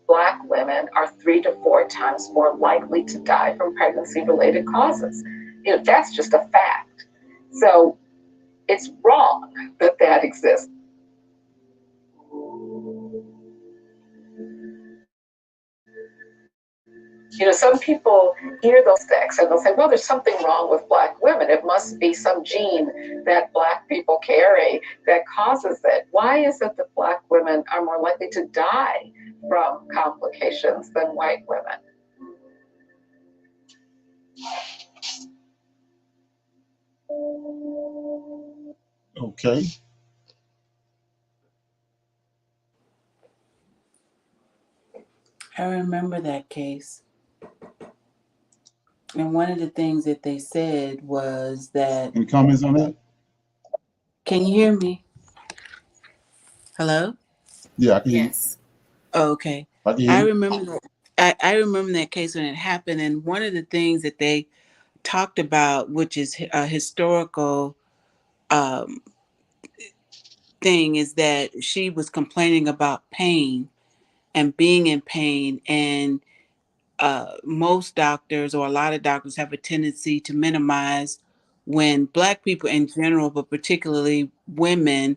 Black women are 3 to 4 times more likely to die from pregnancy-related causes. That's just a fact. So it's wrong that that exists. Some people hear those things and they'll say, well, there's something wrong with Black women. It must be some gene that Black people carry that causes it. Why is it that Black women are more likely to die from complications than white women? Okay. I remember that case. And one of the things that they said was that. Any comments on that? Can you hear me? Hello? Yeah, I can hear you. Yes. Okay. I can hear I you. remember that. I remember that case when it happened, and one of the things that they talked about, which is a historical um, thing, is that she was complaining about pain and being in pain, and most doctors or a lot of doctors have a tendency to minimize when Black people in general, but particularly women,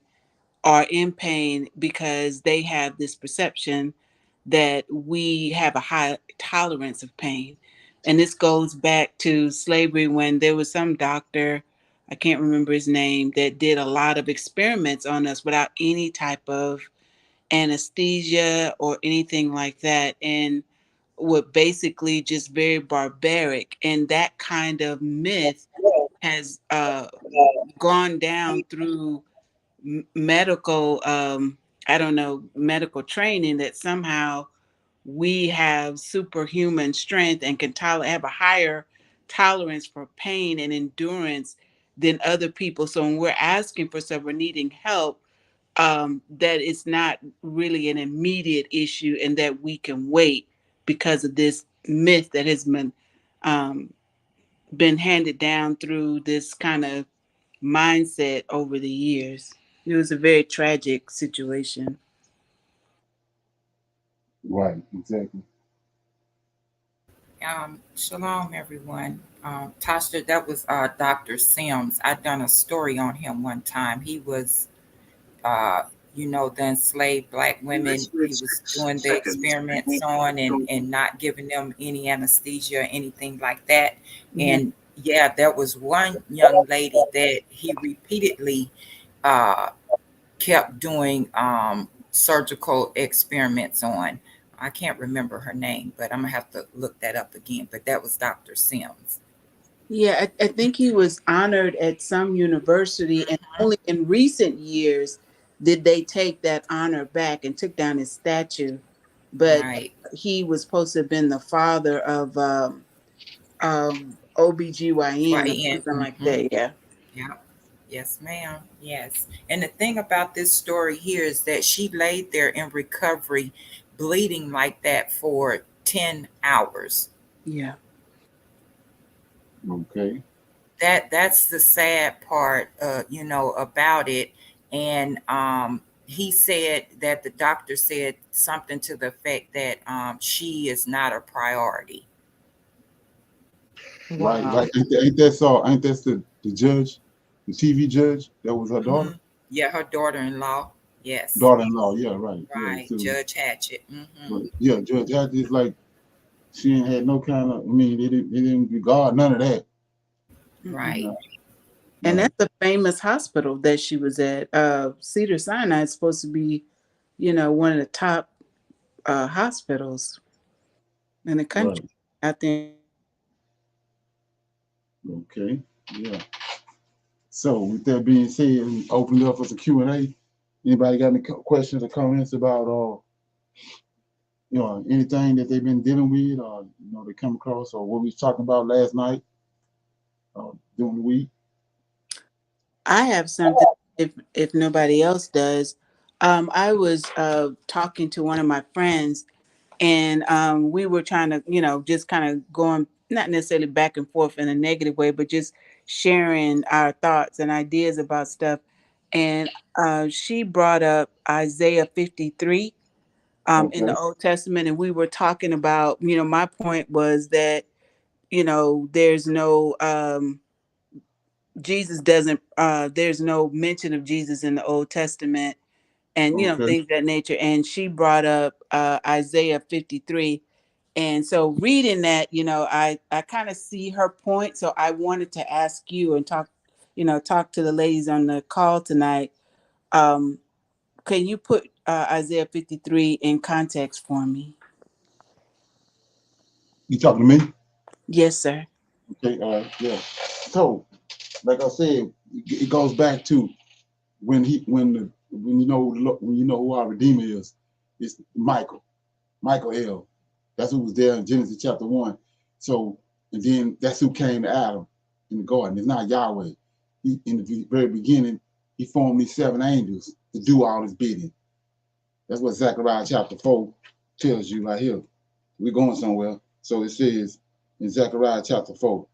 are in pain because they have this perception that we have a high tolerance of pain. And this goes back to slavery when there was some doctor, I can't remember his name, that did a lot of experiments on us without any type of anesthesia or anything like that. And were basically just very barbaric. And that kind of myth has gone down through medical, I don't know, medical training, that somehow we have superhuman strength and can have a higher tolerance for pain and endurance than other people. So when we're asking for stuff, we're needing help, that it's not really an immediate issue and that we can wait because of this myth that has been handed down through this kind of mindset over the years. It was a very tragic situation. Right, exactly. Shalom, everyone. Tasha, that was Dr. Sims. I done a story on him one time. He was, uh, the enslaved Black women. He was doing the experiments on and not giving them any anesthesia or anything like that. And yeah, there was one young lady that he repeatedly uh, kept doing surgical experiments on. I can't remember her name, but I'm gonna have to look that up again. But that was Dr. Sims. Yeah, I think he was honored at some university, and only in recent years did they take that honor back and took down his statue. But Right. he was supposed to have been the father of OBGYN or YN. something like Mm-hmm. that. Yeah. Yeah. Yes, ma'am. Yes. And the thing about this story here is that she laid there in recovery, bleeding like that for 10 hours. Yeah. Okay. That's the sad part, about it. And he said that the doctor said something to the effect that she is not a priority. Right, Wow. right. Ain't that so? Ain't that the judge, the TV judge? That was her Hmm. daughter, Yeah, her daughter-in-law. Yes. daughter-in-law. Yeah, right. Yeah. Right. So, Judge Hatchett. Hmm. but yeah, Judge Hatch is like she ain't had no kind of. I mean, they didn't regard none of that. You Right. know. And Right. that's a famous hospital that she was at. Cedar Sinai is supposed to be, one of the top hospitals in the country. Right. I think. Okay. Yeah. So with that being said, we open it up for some Q&A. Anybody got any questions or comments about anything that they've been dealing with, or they come across, or what we was talking about last night, during the week? I have something if nobody else does. I was talking to one of my friends, and we were trying to, just kind of going, not necessarily back and forth in a negative way, but just sharing our thoughts and ideas about stuff. and she brought up Isaiah 53 in the Old Testament, and we were talking about, my point was that, there's no Jesus doesn't there's no mention of Jesus in the Old Testament, and things of that nature. And she brought up Isaiah 53. And so reading that, I kind of see her point. So I wanted to ask you and talk to the ladies on the call tonight. Can you put Isaiah 53 in context for me? You talking to me? Yes, sir. Okay, yeah. So, like I said, it goes back to when you know who our Redeemer is. It's Michael L. That's who was there in Genesis chapter 1. So, and then that's who came to Adam in the garden. It's not Yahweh. In the very beginning, he formed these 7 angels to do all his bidding. That's what Zechariah chapter 4 tells you right here. We're going somewhere. So it says in Zechariah chapter 4,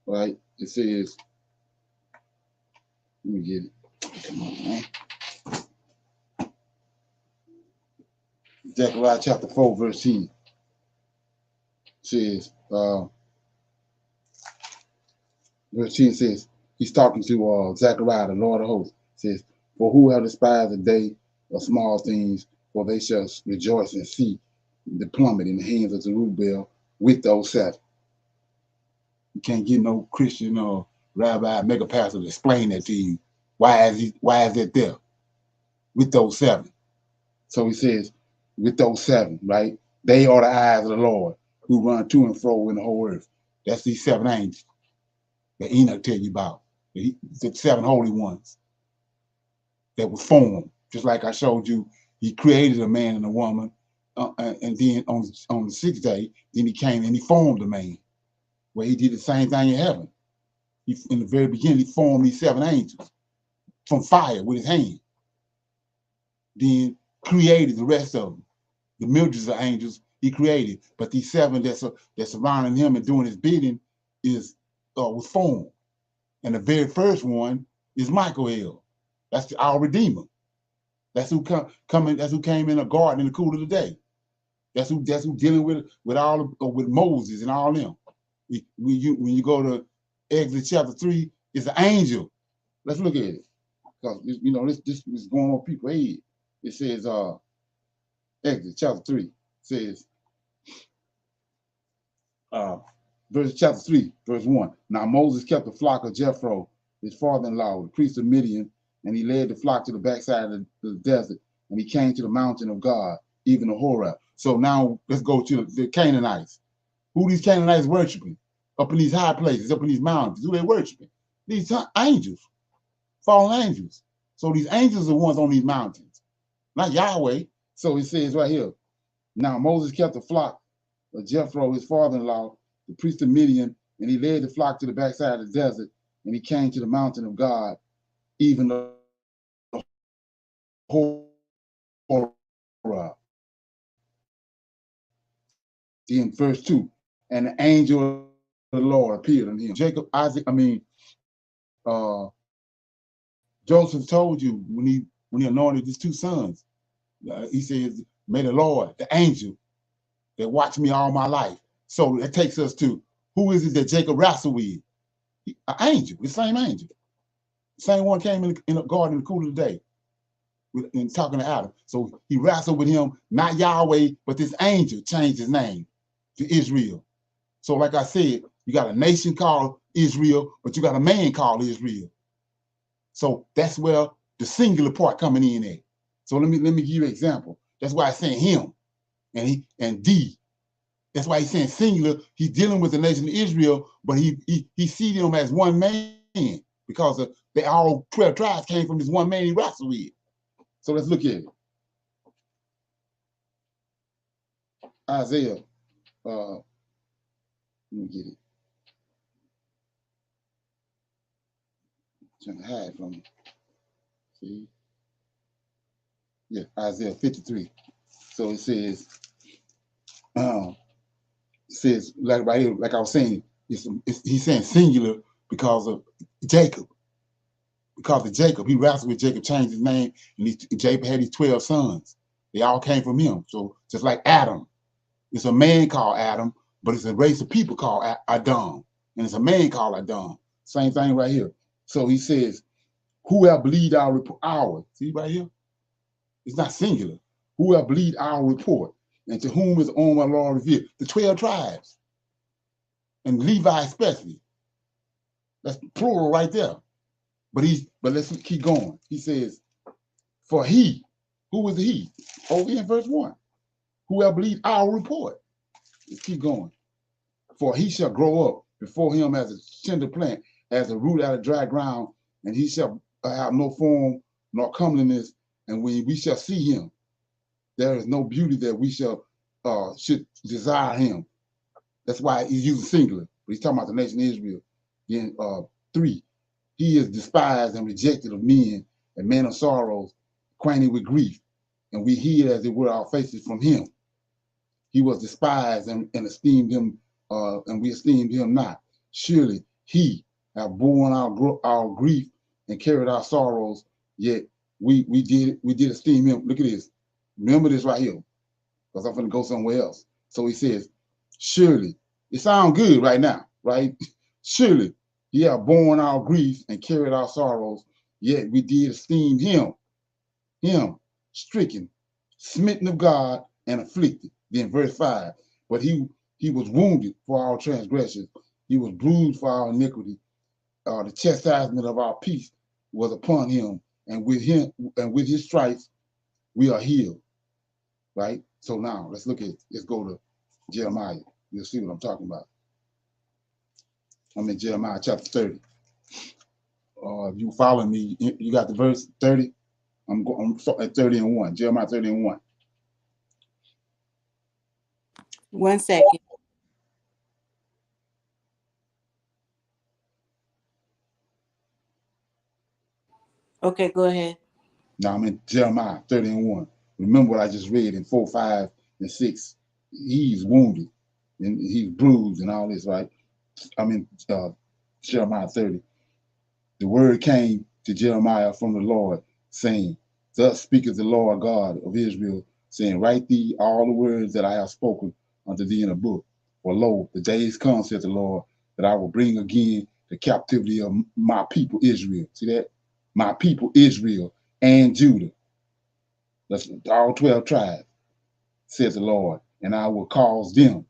right? It says, let me get it. Come on, man. Zechariah chapter 4, verse 10 says, verse 10 says, he's talking to Zechariah, the Lord of hosts, says, for who have despised the day of small things, for they shall rejoice and see the plummet in the hands of Zerubbabel with those 7. You can't get no Christian or rabbi, mega pastor to explain that to you. Why is it there? With those 7. So he says, with those 7, right? They are the eyes of the Lord who run to and fro in the whole earth. That's these 7 angels that Enoch tell you about. The 7 holy ones that was formed. Just like I showed you, he created a man and a woman. And then on the 6th day, then he came and he formed a man. Well, he did the same thing in heaven. In the very beginning, he formed these 7 angels from fire with his hand. Then created the rest of them. The millions of angels he created, but these 7 that's surrounding him and doing his bidding was formed. And the very first one is Michael. That's our Redeemer. That's who That's who came in a garden in the cool of the day. That's who dealing with Moses and all them. When you go to Exodus chapter 3, it's an angel. Let's look at it, because this is going on people's head. It says Exodus chapter 3 says chapter 3, verse 1. Now Moses kept the flock of Jethro, his father-in-law, the priest of Midian, and he led the flock to the backside of the desert, and he came to the mountain of God, even the Horeb. So now let's go to the Canaanites. Who these Canaanites worshiping? Up in these high places, up in these mountains. Who they worshiping? These angels, fallen angels. So these angels are the ones on these mountains, not Yahweh. So it says right here, now Moses kept the flock of Jethro, his father-in-law, the priest of Midian, and he led the flock to the backside of the desert, and he came to the mountain of God, even the Horeb. In verse 2, and the angel of the Lord appeared unto him. Joseph told you when he anointed his 2 sons, he says, may the Lord, the angel that watched me all my life. So that takes us to, who is it that Jacob wrestled with? An angel, the same angel. The same one came in the garden in the cool of the day and talking to Adam. So he wrestled with him, not Yahweh, but this angel changed his name to Israel. So like I said, you got a nation called Israel, but you got a man called Israel. So that's where the singular part coming in at. So let me give you an example. That's why I saying him and thee. That's why he's saying singular. He's dealing with the nation of Israel, but he sees them as one man because they all 12 tribes came from this one man he wrestled with. So let's look at it. Isaiah, let me get it. I'm trying to hide from it. See? Yeah, Isaiah 53. So it says like right here, like I was saying, he's saying singular because of Jacob. because of Jacob. He wrestled with Jacob, changed his name, and Jacob had these 12 sons. They all came from him. So just like Adam, it's a man called Adam, but it's a race of people called Adam, and it's a man called Adam. Same thing right here. So he says, whoever believed our report, see right here? It's not singular. Whoever believed our report, and to whom is on my Lord revealed, the 12 tribes, and Levi especially. That's plural right there. But let's keep going. He says, for he, who is he? Over in verse 1. Whoever believed our report. Let's keep going. For he shall grow up before him as a tender plant, as a root out of dry ground, and he shall have no form nor comeliness, and when we shall see him, there is no beauty that we should desire him. That's why he's using singular. But he's talking about the nation of Israel. Then 3, he is despised and rejected of men, and man of sorrows, acquainted with grief, and we hid as it were our faces from him. He was despised and esteemed him, and we esteemed him not. Surely he have borne our grief and carried our sorrows, yet we did esteem him. Look at this. Remember this right here, because I'm going to go somewhere else. So he says, surely, it sounds good right now, right? Surely he have borne our grief and carried our sorrows, yet we did esteem him stricken, smitten of God, and afflicted. Then verse 5, but he was wounded for our transgressions, he was bruised for our iniquity. The chastisement of our peace was upon him, and with his stripes we are healed. Right? So now let's go to Jeremiah. You'll see what I'm talking about. I'm in Jeremiah chapter 30. If you follow me, you got the verse 30. I'm at 30 and 1. Jeremiah 30 and 1. 1 second. Okay, go ahead. Now I'm in Jeremiah 30 and 1. Remember what I just read in 4, 5, and 6. He's wounded and he's bruised and all this, right? I'm in Jeremiah 30. The word came to Jeremiah from the Lord, saying, thus speaketh the Lord God of Israel, saying, write thee all the words that I have spoken unto thee in a book. For lo, the days come, saith the Lord, that I will bring again the captivity of my people Israel. See that? My people Israel and Judah. That's all 12 tribes, says the Lord, and I will cause them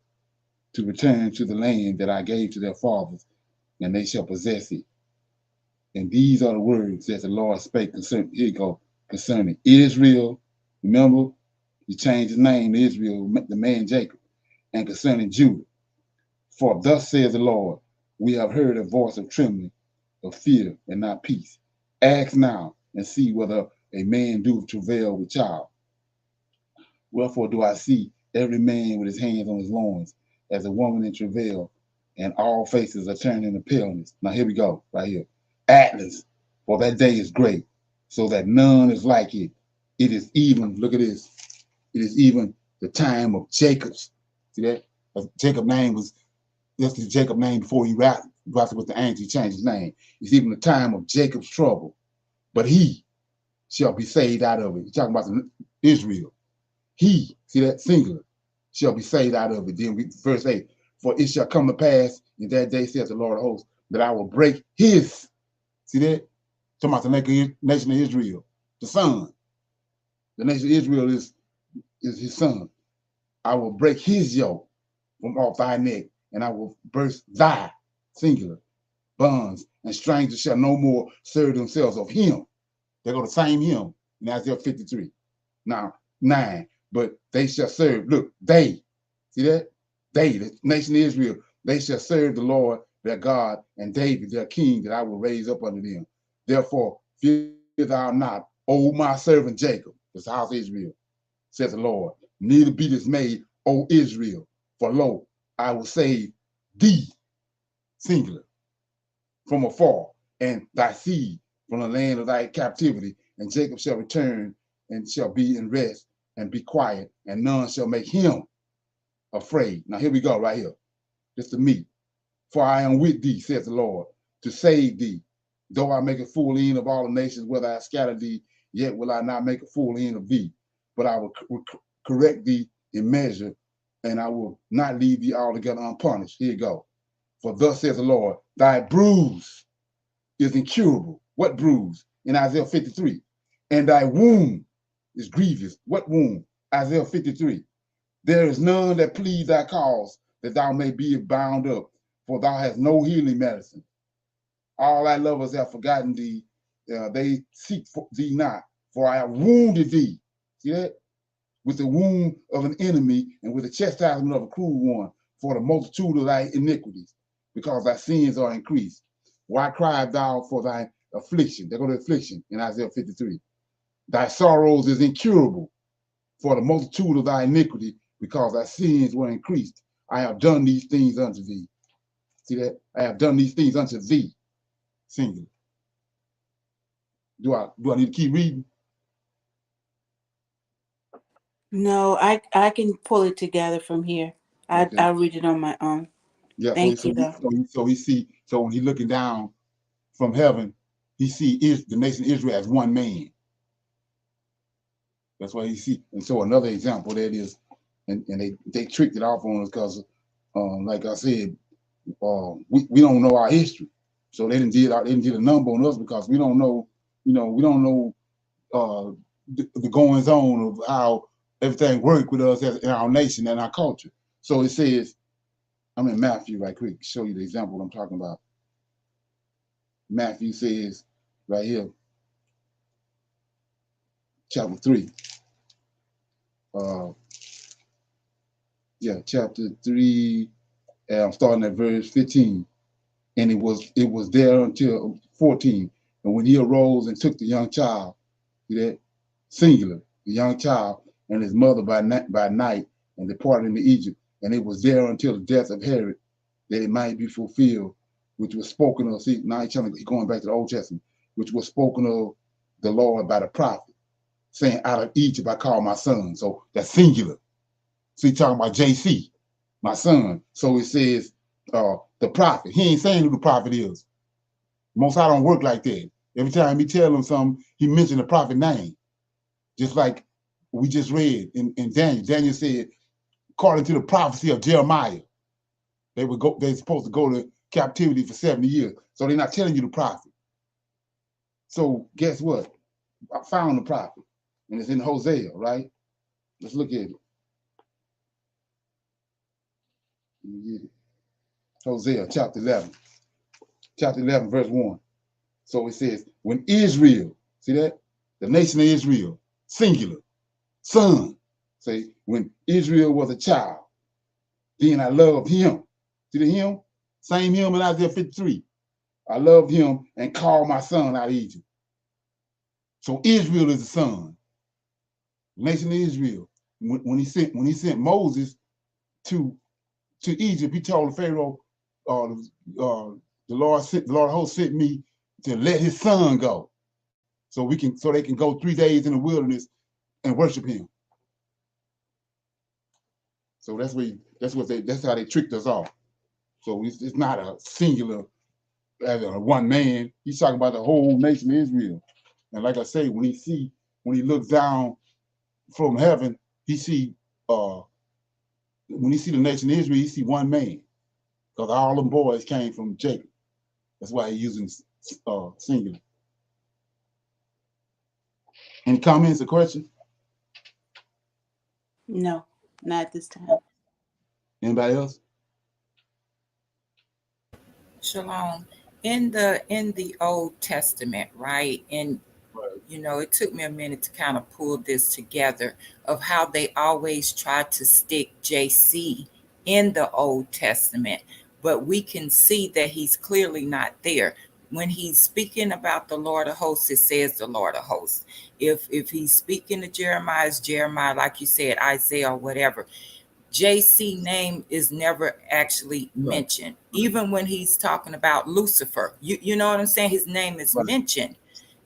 to return to the land that I gave to their fathers, and they shall possess it. And these are the words that the Lord spake concerning Israel. Remember, he changed his name to Israel, the man Jacob, and concerning Judah. For thus says the Lord, we have heard a voice of trembling, of fear, and not peace. Ask now and see whether a man do travail with child. Wherefore do I see every man with his hands on his loins, as a woman in travail, and all faces are turned into paleness. Now here we go, right here. Atlas, for that day is great, so that none is like it. It is even, look at this, it is even the time of Jacob's. See that? Jacob's name was, that's the Jacob name before he wrestled with the angel, he changed his name. It's even the time of Jacob's trouble, but he shall be saved out of it. He's talking about Israel. He, see that, singular, shall be saved out of it. Then verse 8, for it shall come to pass in that day, says the Lord of hosts, that I will break his, see that? Talking about the nation of Israel, the son. The nation of Israel is his son. I will break his yoke from off thy neck, and I will burst thy, singular, bonds, and strangers shall no more serve themselves of him. They're going to same him in Isaiah 53. Now, 9, but they shall serve, look, they, see that? They, the nation of Israel, they shall serve the Lord their God and David their king that I will raise up unto them. Therefore, fear thou not, O my servant Jacob, this house of Israel, says the Lord, neither be dismayed, O Israel, for lo, I will save thee, singular, from afar, and thy seed from the land of thy captivity, and Jacob shall return and shall be in rest and be quiet, and none shall make him afraid. Now here we go, right here. This to me. For I am with thee, says the Lord, to save thee. Though I make a full end of all the nations, whether I scatter thee, yet will I not make a full end of thee. But I will correct thee in measure, and I will not leave thee altogether unpunished. Here you go. For thus says the Lord, thy bruise is incurable. What bruise? In Isaiah 53. And thy wound is grievous. What wound? Isaiah 53. There is none that plead thy cause, that thou may be bound up, for thou hast no healing medicine. All thy lovers have forgotten thee. They seek thee not, for I have wounded thee. See that? With the wound of an enemy and with the chastisement of a cruel one, for the multitude of thy iniquities, because thy sins are increased. Why criest thou for thy affliction? There go the affliction in Isaiah 53. Thy sorrows is incurable, for the multitude of thy iniquity, because thy sins were increased. I have done these things unto thee. See that? I have done these things unto thee. Singular. Do I need to keep reading? No, I can pull it together from here. Okay. I'll read it on my own. Yeah. Thank you. So he see. So when he's looking down from heaven, he see the nation Israel as one man. That's why he see. And so another example that is, and they tricked it off on us because, like I said, we don't know our history. So they didn't did a number on us because we don't know, we don't know the goings on of how everything worked with us in our nation and our culture. So it says, I'm in Matthew right quick, show you the example I'm talking about. Matthew says right here, chapter 3. Chapter 3, I'm starting at verse 15. And it was there until 14. And when he arose and took the young child, see that? Singular, the young child and his mother by night and departed into Egypt. And it was there until the death of Herod, that it might be fulfilled, which was spoken of. See, now he's going back to the Old Testament, which was spoken of the Lord by the prophet, saying, out of Egypt I call my son. So that's singular. So he's talking about JC, my son. So it says the prophet. He ain't saying who the prophet is. Most I don't work like that. Every time he tell him something, he mentioned the prophet name. Just like we just read in Daniel. Daniel said, according to the prophecy of Jeremiah, they're supposed to go to captivity for 70 years. So they're not telling you the prophet. So guess what? I found the prophet. And it's in Hosea, right? Let's look at it. Hosea chapter 11. Chapter 11, verse 1. So it says, when Israel, see that? The nation of Israel, singular, son. Say, when Israel was a child, then I loved him. See the him? Same him in Isaiah 53. I loved him and called my son out of Egypt. So Israel is the son. The nation of Israel. When he sent Moses to Egypt, he told Pharaoh, the Lord host sent me to let his son go. So they can go 3 days in the wilderness and worship him. So that's how they tricked us off. So it's not a singular as a one man. He's talking about the whole nation of Israel. And like I say, when he looks down from heaven, he see when he see the nation of Israel, he see one man. Because all them boys came from Jacob. That's why he's using singular. Any comments or questions? No, not this time. Anybody else? Shalom. In the Old Testament, right? And it took me a minute to kind of pull this together of how they always try to stick JC in the Old Testament, but we can see that he's clearly not there. When he's speaking about the Lord of hosts, it says the Lord of hosts. If he's speaking to Jeremiah, it's Jeremiah, like you said, Isaiah or whatever. JC name is never actually mentioned. Even when he's talking about Lucifer, you know what I'm saying? His name is mentioned,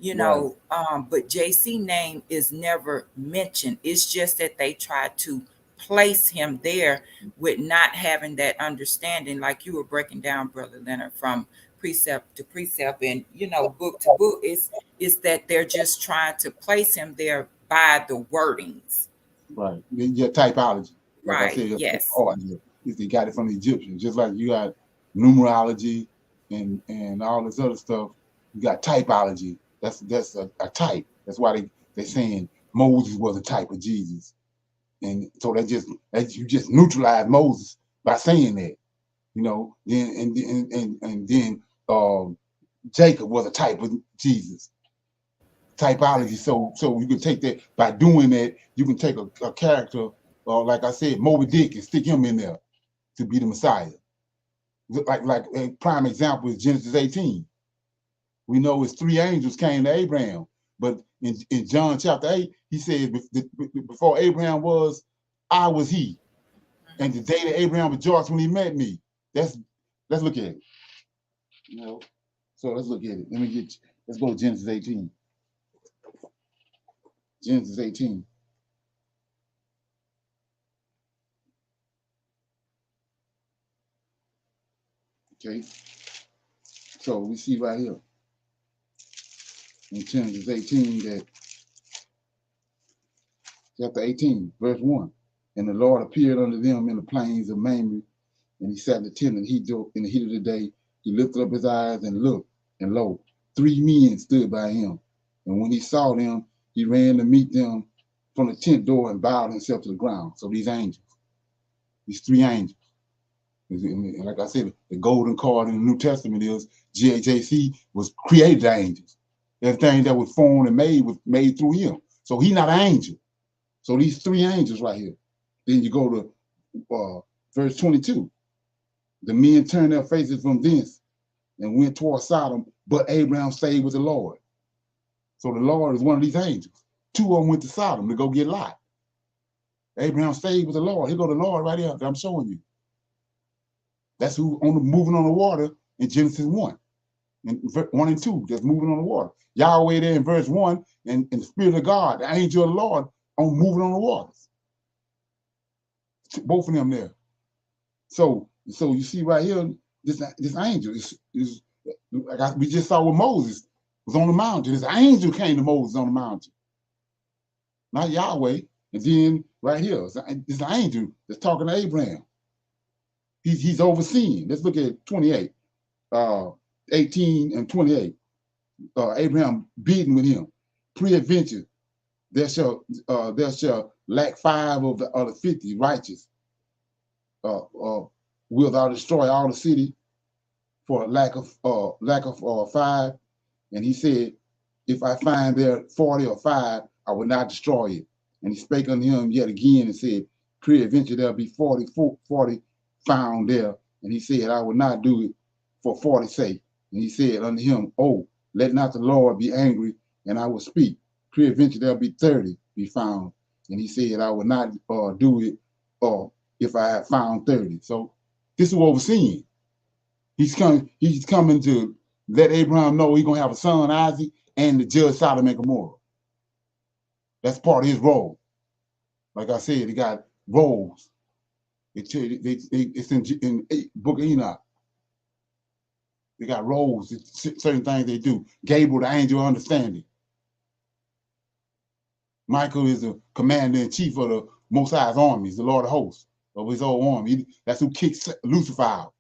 but JC name is never mentioned. It's just that they try to place him there with not having that understanding, like you were breaking down, Brother Leonard, from precept to precept and, book to book. Is that they're just trying to place him there by the wordings. Right. Your typology. Like I Right. said, Yes. they got it from the Egyptians. Just like you got numerology and all this other stuff, you got typology. That's a type. That's why they're saying Moses was a type of Jesus. And so you just neutralize Moses by saying that. Then Jacob was a type of Jesus. Typology. So you can take that, by doing that, you can take a character, like I said, Moby Dick, and stick him in there to be the Messiah. Like a prime example is Genesis 18. We know it's 3 angels came to Abraham, but in John chapter 8, he said, before Abraham was, I was he. And the day that Abraham rejoiced when he met me. Let's look at it. So let's look at it. Let's go to Genesis 18. Genesis 18. Okay. So we see right here in Genesis 18 that chapter 18, verse 1. And the Lord appeared unto them in the plains of Mamre, and he sat in the tent in the heat of the day. He lifted up his eyes and looked, and lo, 3 men stood by him. And when he saw them, he ran to meet them from the tent door and bowed himself to the ground. So these 3 angels. And like I said, the golden card in the New Testament is GHAC was created the angels. Everything that was formed and made was made through him. So he's not an angel. So these 3 angels right here. Then you go to verse 22. The men turned their faces from thence and went toward Sodom, but Abraham stayed with the Lord. So the Lord is one of these angels. 2 of them went to Sodom to go get Lot. Abraham stayed with the Lord. Here go the Lord right here that I'm showing you. That's who moving on the water in Genesis 1. And 1 and 2, that's moving on the water. Yahweh there in verse 1, and the Spirit of God, the angel of the Lord, on moving on the waters. Both of them there. So you see right here, this angel is like we just saw with Moses was on the mountain. This angel came to Moses on the mountain, not Yahweh. And then right here, this angel that's talking to Abraham. He's overseeing. Let's look at 28, 18 and 28. Abraham bidding with him. Pre-adventure, there shall lack 5 of the 50 righteous. Will thou destroy all the city for lack of 5? And he said, if I find there 40 or 5, I will not destroy it. And he spake unto him yet again and said, peradventure there'll be 40 found there. And he said, I will not do it for 40's sake. And he said unto him, oh, let not the Lord be angry, and I will speak. Peradventure there'll be 30 be found. And he said, I will not do it if I have found 30. So this is what we're seeing. He's coming to let Abraham know he's gonna have a son, Isaac, and to judge Sodom and Gomorrah. That's part of his role. Like I said, he got roles. It's in Book of Enoch. They got roles, certain things they do. Gabriel, the angel of understanding. Michael is the commander-in-chief of the Most High's armies, the Lord of hosts of his whole army. That's who kicks Lucifer out.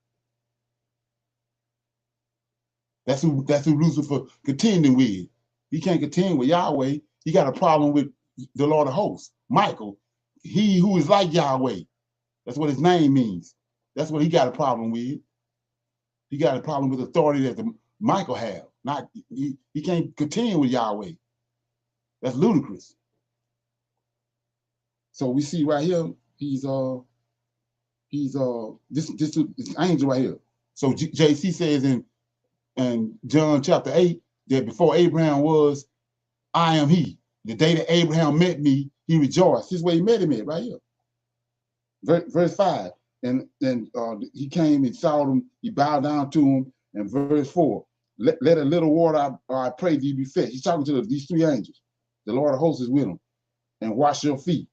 That's who Lucifer contending with. He can't contend with Yahweh. He got a problem with the Lord of hosts, Michael. He who is like Yahweh. That's what his name means. That's what he got a problem with. He got a problem with authority that Michael have. He can't contend with Yahweh. That's ludicrous. So we see right here, he's this angel right here. So JC says in John chapter 8 that before Abraham was, I am he. The day that Abraham met me, he rejoiced. This is where he met him at, right here. Verse 5. And he came and saw them, he bowed down to him. And verse 4, let a little water, I pray thee, be fetched. He's talking to these 3 angels. The Lord of hosts is with him. And wash your feet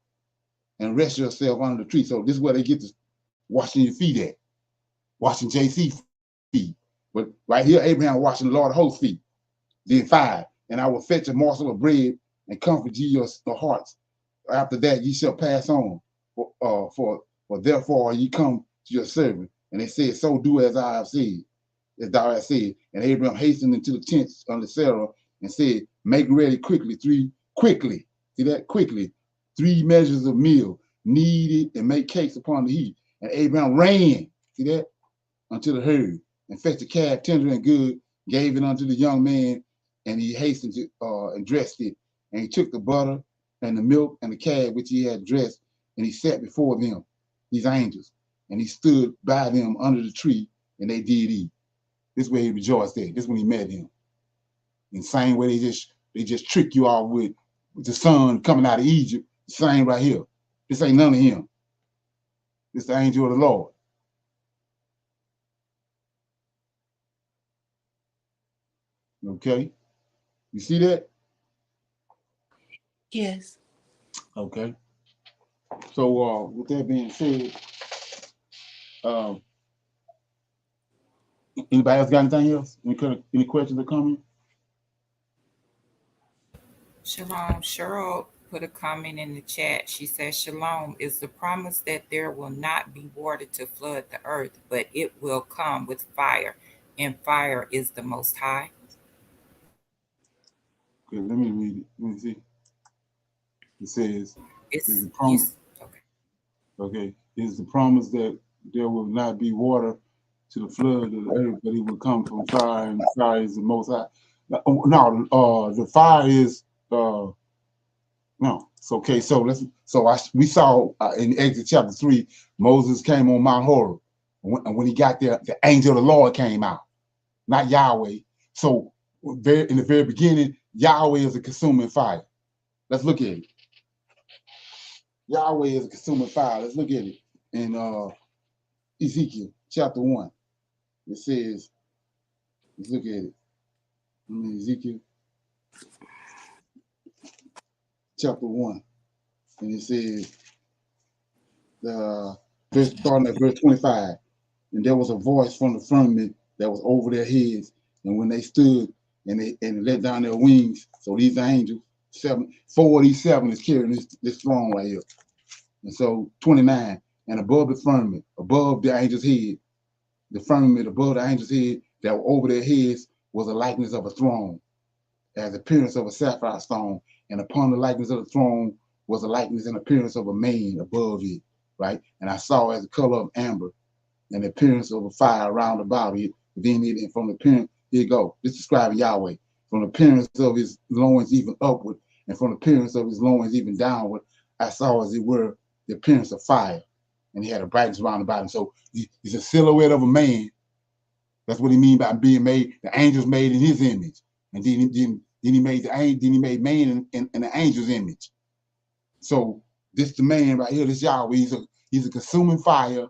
and rest yourself under the tree. So this is where they get to washing your feet at. Washing JC feet. But right here, Abraham watching the Lord of hosts feet. Then 5, and I will fetch a morsel of bread and comfort ye your hearts. After that, ye shall pass on. For therefore ye come to your servant. And they said, so do as I have said, as thou hast said. And Abraham hastened into the tents unto Sarah and said, make ready quickly, see that, quickly, 3 measures of meal, knead it and make cakes upon the heat. And Abraham ran, see that, unto the herd and fetched the calf tender and good, gave it unto the young man, and he hastened to and dressed it. And he took the butter and the milk and the calf which he had dressed, and he sat before them, these angels, and he stood by them under the tree, and they did eat. This way he rejoiced at. This when he met him. In the same way they just trick you all with the son coming out of Egypt. The same right here. This ain't none of him. This is the angel of the Lord. Okay, you see that? Yes. Okay. So with that being said, anybody else got anything else? Any questions or comments? Shalom. Cheryl put a comment in the chat. She says, Shalom is the promise that there will not be water to flood the earth, but it will come with fire, and fire is the Most High. Okay, let me read it. Let me see. It says, It's the promise. okay. Okay, is the promise that there will not be water to the flood of the earth, but it will come from fire, and fire is the Most High. No, the fire is no. It's okay. So we saw in Exodus chapter 3, Moses came on Mount Horeb, and when he got there, the angel of the Lord came out, not Yahweh. So in the very beginning, Yahweh is a consuming fire. Let's look at it. Yahweh is a consuming fire. Let's look at it in Ezekiel chapter 1. It says, let's look at it. Ezekiel chapter 1. And it says, starting at verse 25. And there was a voice from the firmament that was over their heads. And when they stood and they let down their wings, so these angels, 4 of these 7 is carrying this throne right here. And so 29, and above the firmament, above the angel's head, the firmament above the angel's head that were over their heads was a likeness of a throne, as appearance of a sapphire stone, and upon the likeness of the throne was a likeness and appearance of a man above it, right? And I saw as the color of amber, and the appearance of a fire round about it. Then it, from the appearance, here you go. This describes Yahweh. From the appearance of his loins even upward, and from the appearance of his loins even downward, I saw as it were the appearance of fire, and he had a brightness round about him. So he's a silhouette of a man. That's what he means by being made. The angels made in his image, and then he made man in the angel's image. So this the man right here, this Yahweh. He's a consuming fire,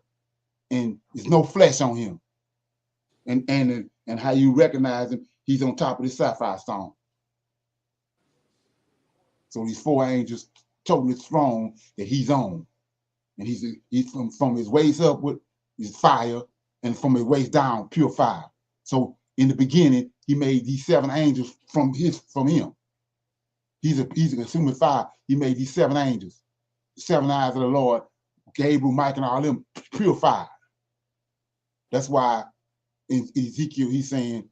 and there's no flesh on him. And how you recognize him, he's on top of the sapphire stone. So these 4 angels told his throne that he's on, and he's from his waist upward is fire, and from his waist down pure fire. So in the beginning, he made these 7 angels from him. He's a consuming fire. He made these 7 angels, the 7 eyes of the Lord, Gabriel, Mike, and all them pure fire. That's why in Ezekiel he's saying,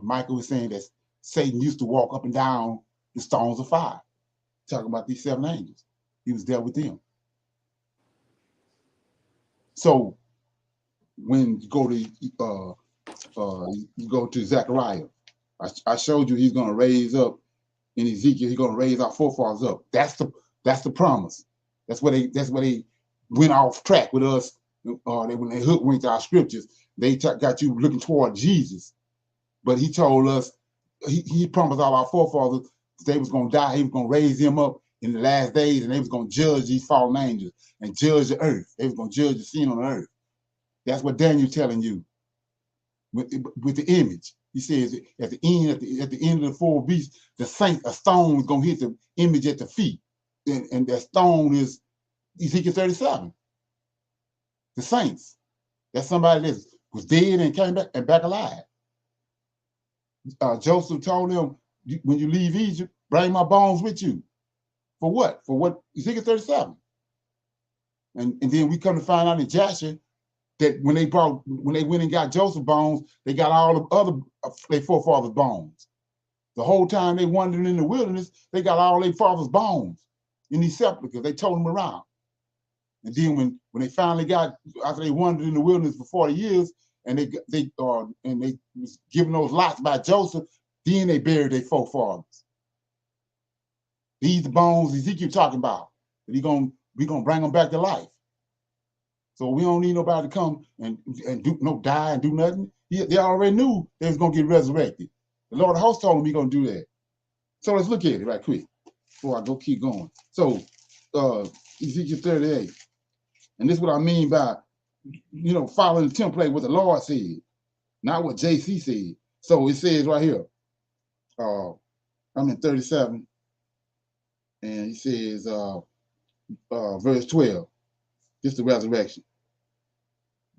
Michael was saying that Satan used to walk up and down the stones of fire, talking about these 7 angels. He was there with them. So when you go to Zechariah, I showed you he's going to raise up in Ezekiel. He's going to raise our forefathers up. That's the promise. That's where they went off track with us. When they went to our scriptures, they got you looking toward Jesus. But he told us, he promised all our forefathers that they was going to die. He was going to raise them up in the last days, and they was going to judge these fallen angels and judge the earth. They was going to judge the sin on the earth. That's what Daniel's telling you with the image. He says at the end of the 4 beasts, the saint, a stone is going to hit the image at the feet. And that stone is Ezekiel 37. The saints. That's somebody that was dead and came back alive. Joseph told him, when you leave Egypt, bring my bones with you. For what? For what? Ezekiel 37. And then we come to find out in Joshua that when they went and got Joseph's bones, they got all the other their forefathers' bones. The whole time they wandered in the wilderness, they got all their father's bones in these sepulchres. They told them around. And then when they finally got, after they wandered in the wilderness for 40 years, and they was given those lots by Joseph, then they buried their forefathers. These the bones Ezekiel talking about. That we gonna bring them back to life. So we don't need nobody to come and die and do nothing. They already knew they was gonna get resurrected. The Lord of hosts told them he gonna do that. So let's look at it right quick before I keep going. So Ezekiel 38. And this is what I mean by, following the template what the Lord said, not what JC said. So it says right here, I'm in 37, and he says, verse 12, this is the resurrection.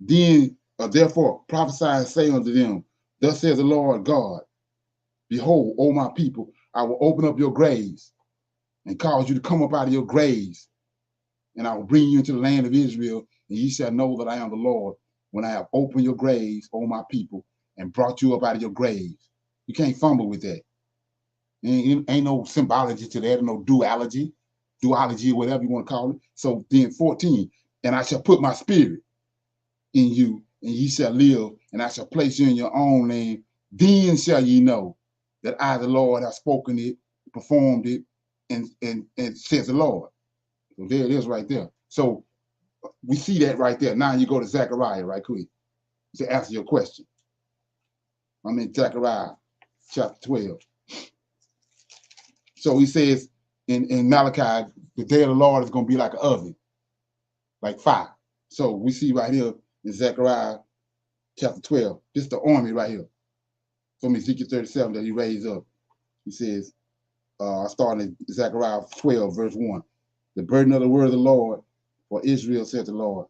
Then, therefore, prophesy and say unto them, thus says the Lord God, behold, O my people, I will open up your graves and cause you to come up out of your graves, and I will bring you into the land of Israel, and ye shall know that I am the Lord, when I have opened your graves, O my people, and brought you up out of your graves. You can't fumble with that. Ain't no symbology to that, no duology, or whatever you want to call it. So then 14, and I shall put my spirit in you, and ye shall live, and I shall place you in your own land. Then shall ye know that I, the Lord, have spoken it, performed it, and says the Lord. So there it is right there. So we see that right there. Now you go to Zechariah right quick to answer your question. I'm in Zechariah chapter 12. So he says in Malachi, the day of the Lord is going to be like an oven, like fire. So we see right here in Zechariah chapter 12, this is the army right here from Ezekiel 37 that he raised up. He says, starting in Zechariah 12, verse 1, the burden of the word of the Lord for Israel, said the Lord,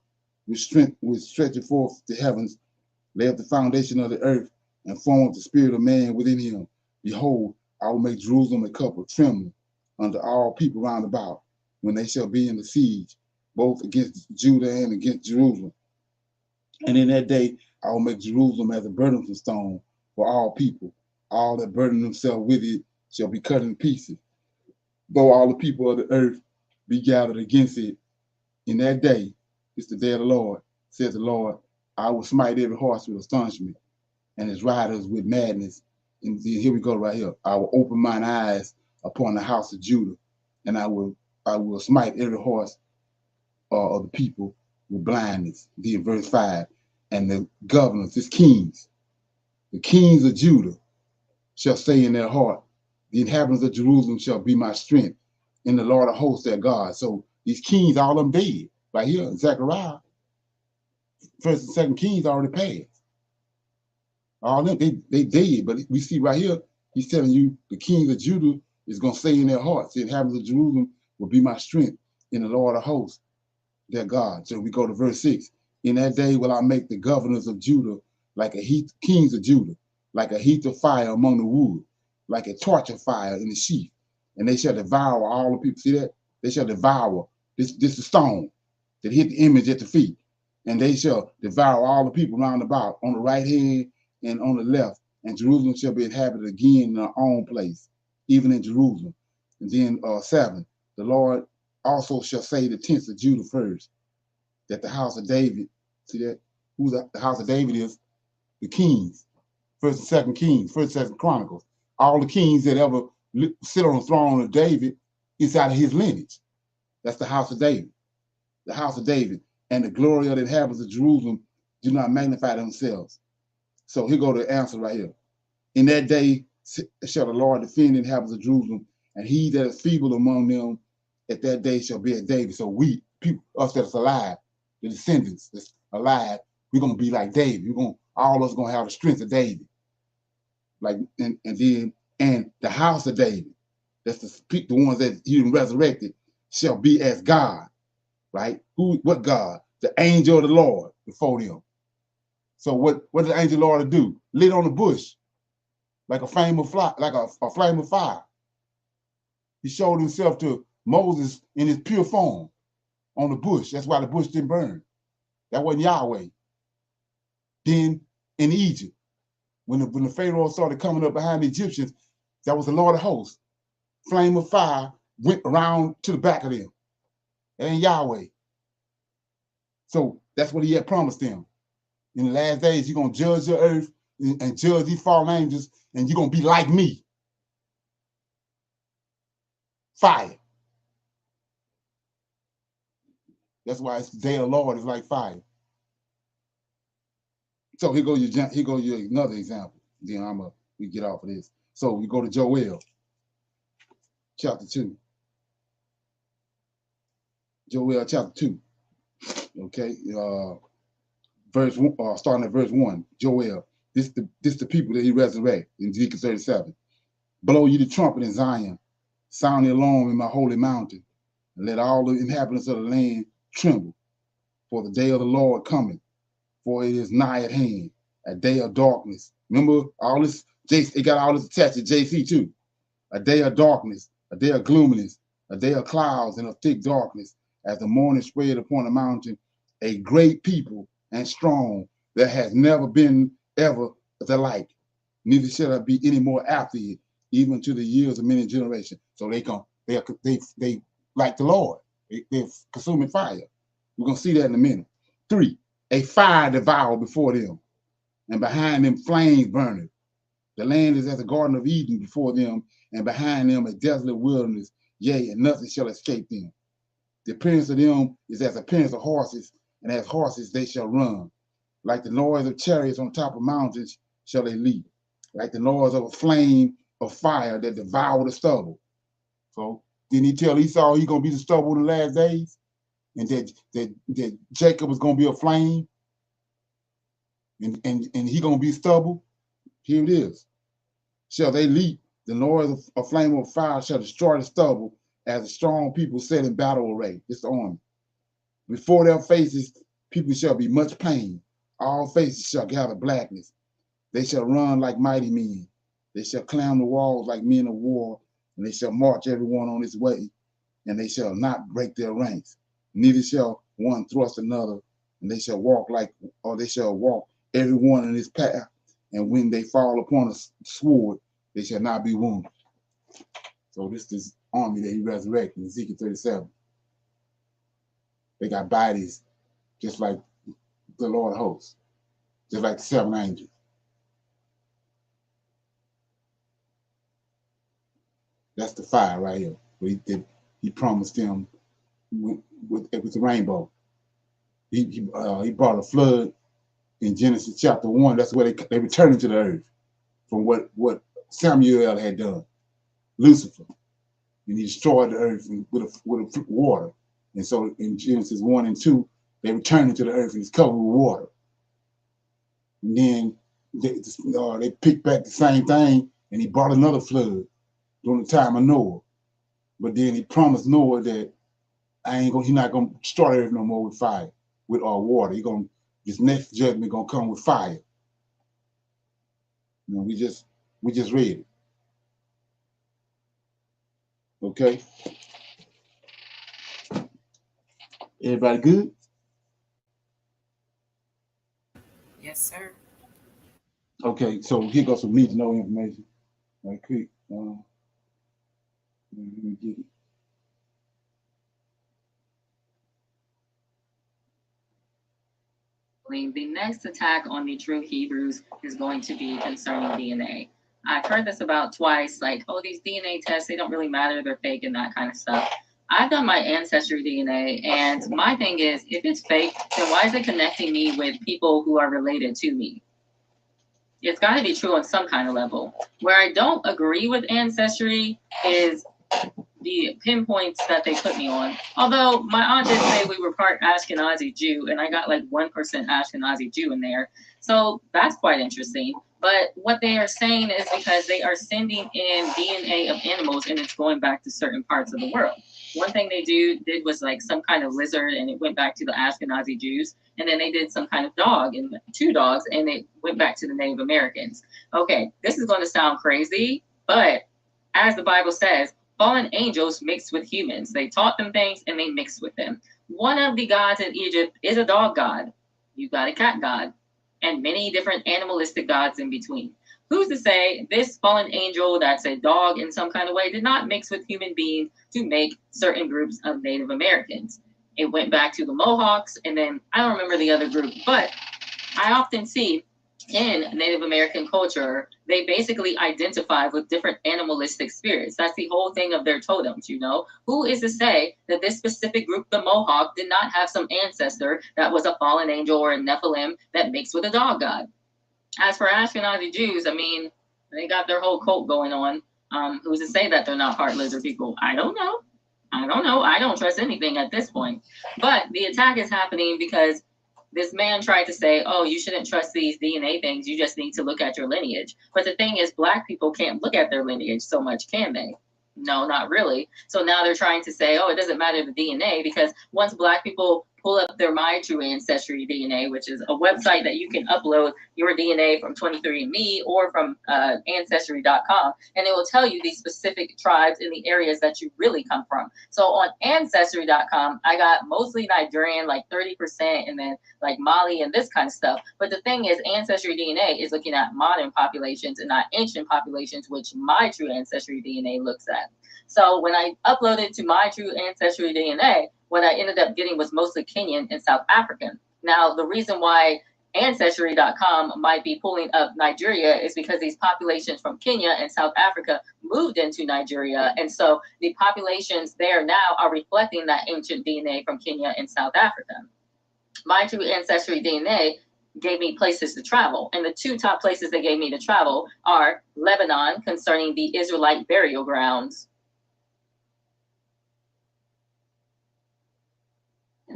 which stretcheth forth the heavens, lay up the foundation of the earth, and formed the spirit of man within him. Behold, I will make Jerusalem a cup of trembling unto all people round about, when they shall be in the siege, both against Judah and against Jerusalem. And in that day, I will make Jerusalem as a burdensome stone for all people. All that burden themselves with it shall be cut in pieces. Though all the people of the earth be gathered against it, in that day, it's the day of the Lord, says the Lord, I will smite every horse with astonishment, and his riders with madness. And here we go right here. I will open mine eyes upon the house of Judah, and I will smite every horse of the people with blindness. Then verse 5, and the governors, his kings, the kings of Judah shall say in their heart, the inhabitants of Jerusalem shall be my strength, in the Lord of hosts their God. So these kings, all of them dead. Right here in Zechariah, first and second kings already passed. All of them, they dead, but we see right here, he's telling you the kings of Judah is going to say in their hearts, the inhabitants of Jerusalem will be my strength, in the Lord of hosts their God. So we go to verse 6. In that day will I make the governors of Judah like a heat, kings of Judah, like a heat of fire among the wood, like a torch of fire in the sheath, and they shall devour all the people. See that? They shall devour. This is the stone that hit the image at the feet, and they shall devour all the people round about on the right hand and on the left, and Jerusalem shall be inhabited again in her own place, even in Jerusalem. And then 7, the Lord also shall say the tents of Judah first, that the house of David, see that? Who the house of David is? The kings, first and second Kings, first and second Chronicles. All the kings that ever sit on the throne of David is out of his lineage. That's the house of David. The house of David, and the glory of the inhabitants of Jerusalem do not magnify themselves. So here go the answer right here. In that day shall the Lord defend the inhabitants of Jerusalem, and he that is feeble among them at that day shall be as David. So we, people, us that's alive, the descendants that's alive, we're gonna be like David. All of us gonna have the strength of David. Like and the house of David, that's the ones that he resurrected, shall be as God. Right? What God? The angel of the Lord before them. So what did the angel of the Lord do? Lit on the bush. like a flame of fire, like a flame of fire. He showed himself to Moses in his pure form on the bush. That's why the bush didn't burn. That wasn't Yahweh. Then in Egypt, when the Pharaoh started coming up behind the Egyptians, that was the Lord of hosts. Flame of fire went around to the back of them. And Yahweh. So that's what he had promised them. In the last days, you're going to judge the earth and judge these fallen angels, and you're going to be like me. Fire. That's why it's the day of the Lord is like fire. So here goes your another example. Then we get off of this. So we go to Joel, chapter 2. Joel chapter 2. Okay, verse starting at verse 1. Joel, this the people that he resurrected in Ezekiel 37. Blow ye the trumpet in Zion, sound the alarm in my holy mountain, and let all the inhabitants of the land tremble. For the day of the Lord cometh, for it is nigh at hand, a day of darkness. Remember all this, it got all this attached to JC too. A day of darkness, a day of gloominess, a day of clouds and of thick darkness, as the morning spread upon the mountain, a great people and strong that has never been ever the like. Neither shall there be any more after it, even to the years of many generations. So they like the Lord. They're consuming fire. We're gonna see that in a minute. 3, a fire devoured before them, and behind them flames burning. The land is as a garden of Eden before them, and behind them a desolate wilderness, yea, and nothing shall escape them. The appearance of them is as the appearance of horses, and as horses they shall run. Like the noise of chariots on top of mountains shall they leap. Like the noise of a flame of fire that devour the stubble. So didn't he tell Esau he's gonna be the stubble in the last days? And that Jacob was gonna be a flame, and he gonna be stubble. Here it is. Shall they leap? The noise of a flame of fire shall destroy the stubble, as the strong people set in battle array. It's the army. Before their faces, people shall be much pain. All faces shall gather blackness. They shall run like mighty men. They shall climb the walls like men of war, and they shall march everyone on his way, and they shall not break their ranks. Neither shall one thrust another, and they shall walk every one in his path. And when they fall upon a sword, they shall not be wounded. So this is army that he resurrected in Ezekiel 37. They got bodies just like the Lord of hosts, just like the 7 angels. That's the fire right here. He promised them with the rainbow. He brought a flood in Genesis chapter 1. That's where they returned to the earth from what Samuel had done, Lucifer, and he destroyed the earth with water. And so in Genesis 1 and 2, they returned to the earth and it's covered with water. And then they picked back the same thing, and he brought another flood during the time of Noah. But then he promised Noah that he's not gonna start earth no more with fire, with water. This next judgment gonna come with fire. You know, we just read it. Okay. Everybody good? Yes, sir. Okay, so here goes some need to know information. Right quick. Let me get it. The next attack on the true Hebrews is going to be concerning DNA. I've heard this about twice, like, oh, these DNA tests, they don't really matter, they're fake and that kind of stuff. I've done my ancestry DNA, and my thing is, if it's fake, then why is it connecting me with people who are related to me? It's got to be true on some kind of level. Where I don't agree with ancestry is the pinpoints that they put me on. Although my aunt did say we were part Ashkenazi Jew, and I got like 1% Ashkenazi Jew in there. So that's quite interesting. But what they are saying is because they are sending in DNA of animals and it's going back to certain parts of the world. One thing they did was like some kind of lizard and it went back to the Ashkenazi Jews. And then they did some kind of dog and 2 dogs and it went back to the Native Americans. Okay, this is going to sound crazy, but as the Bible says, fallen angels mixed with humans. They taught them things and they mixed with them. One of the gods in Egypt is a dog god. You've got a cat god and many different animalistic gods in between. Who's to say this fallen angel that's a dog in some kind of way did not mix with human beings to make certain groups of Native Americans? It went back to the Mohawks, and then I don't remember the other group, but I often see in Native American culture, they basically identify with different animalistic spirits. That's the whole thing of their totems, you know? Who is to say that this specific group, the Mohawk, did not have some ancestor that was a fallen angel or a Nephilim that mixed with a dog god? As for Ashkenazi Jews, I mean, they got their whole cult going on. Who's to say that they're not part lizard people? I don't know. I don't trust anything at this point. But the attack is happening because this man tried to say, oh, you shouldn't trust these DNA things. You just need to look at your lineage. But the thing is, Black people can't look at their lineage so much, can they? No, not really. So now they're trying to say, oh, it doesn't matter the DNA, because once Black people pull up their My True Ancestry DNA, which is a website that you can upload your DNA from 23andMe or from Ancestry.com, and it will tell you these specific tribes in the areas that you really come from. So on Ancestry.com, I got mostly Nigerian, like 30%, and then like Mali and this kind of stuff. But the thing is, Ancestry DNA is looking at modern populations and not ancient populations, which My True Ancestry DNA looks at. So when I uploaded to My True Ancestry DNA, what I ended up getting was mostly Kenyan and South African. Now, the reason why Ancestry.com might be pulling up Nigeria is because these populations from Kenya and South Africa moved into Nigeria. And so the populations there now are reflecting that ancient DNA from Kenya and South Africa. My True Ancestry DNA gave me places to travel. And the 2 top places they gave me to travel are Lebanon, concerning the Israelite burial grounds.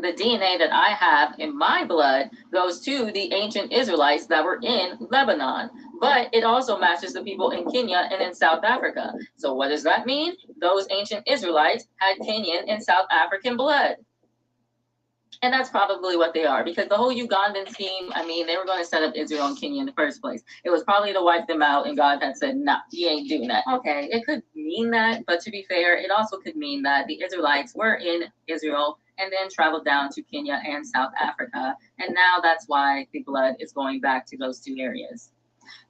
The DNA that I have in my blood goes to the ancient Israelites that were in Lebanon, but it also matches the people in Kenya and in South Africa. So what does that mean? Those ancient Israelites had Kenyan and South African blood. And that's probably what they are, because the whole Ugandan scheme, I mean, they were going to set up Israel and Kenya in the first place. It was probably to wipe them out, and God had said, nah, you ain't doing that. Okay, it could mean that, but to be fair, it also could mean that the Israelites were in Israel and then traveled down to Kenya and South Africa. And now that's why the blood is going back to those 2 areas.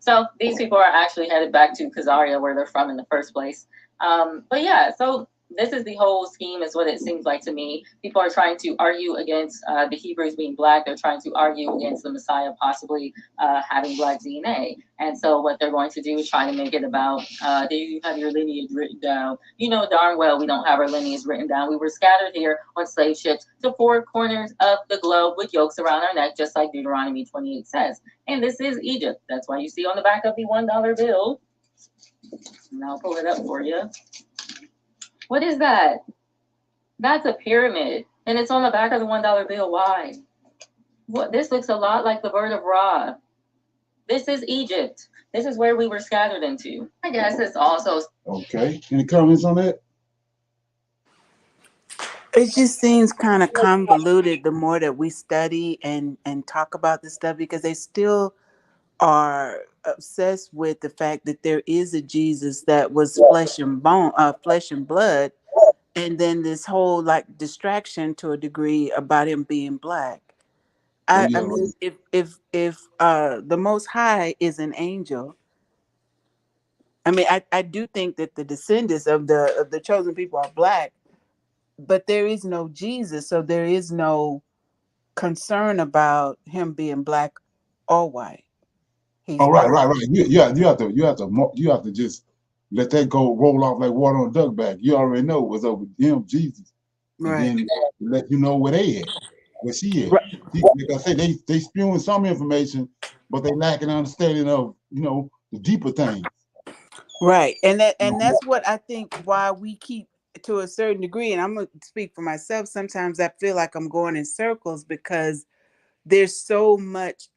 So these people are actually headed back to Khazaria, where they're from in the first place. But yeah, so this is the whole scheme, is what it seems like to me. People are trying to argue against the Hebrews being Black. They're trying to argue against the Messiah possibly having Black DNA. And so what they're going to do is try to make it about, do you have your lineage written down? You know darn well we don't have our lineage written down. We were scattered here on slave ships to 4 corners of the globe with yokes around our neck, just like Deuteronomy 28 says. And this is Egypt. That's why you see on the back of the $1 bill. And I'll pull it up for you. What is that? That's a pyramid, and it's on the back of the $1 bill. Why? What? This looks a lot like the bird of Ra. This is Egypt. This is where we were scattered into. I guess it's also Okay. Any comments on that? It just seems kind of convoluted the more that we study and talk about this stuff, because they still are obsessed with the fact that there is a Jesus that was flesh and bone, flesh and blood, and then this whole like distraction to a degree about him being Black. I mean, if the Most High is an angel, I mean, I do think that the descendants of the chosen people are Black, but there is no Jesus, so there is no concern about him being Black or white. He's right. You have to just let that go roll off like water on a duck back. You already know what's up with him, Jesus, right. And then let you know where they at, where she at. Right. Like I said, they spewing some information, but they lacking understanding of the deeper things. Right, and that's what I think why we keep, to a certain degree, and I'm gonna speak for myself. Sometimes I feel like I'm going in circles because there's so much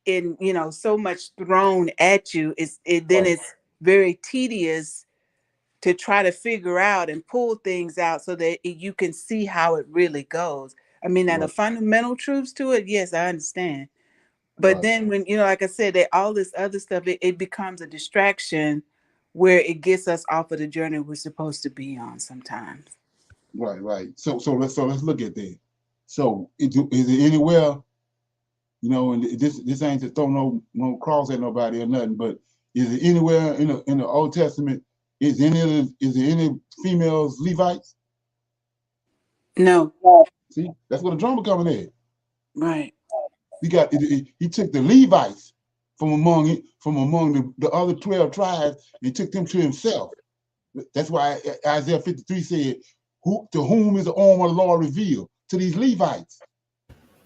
in so much thrown at you, then Right. it's very tedious to try to figure out and pull things out so that you can see how it really goes. I mean, now the Right. fundamental truths to it, yes, I understand. But Right. then when, like I said, that all this other stuff, it becomes a distraction where it gets us off of the journey we're supposed to be on sometimes. Right. Right. So let's look at that. So is it anywhere, and this ain't to throw no cross at nobody or nothing, but is it anywhere in the Old Testament, is there any females Levites? No. See, that's where the drama coming in. Right. He took the Levites from among the other 12 tribes and took them to himself. That's why Isaiah 53 said, to whom is the arm of the Lord revealed? To these Levites.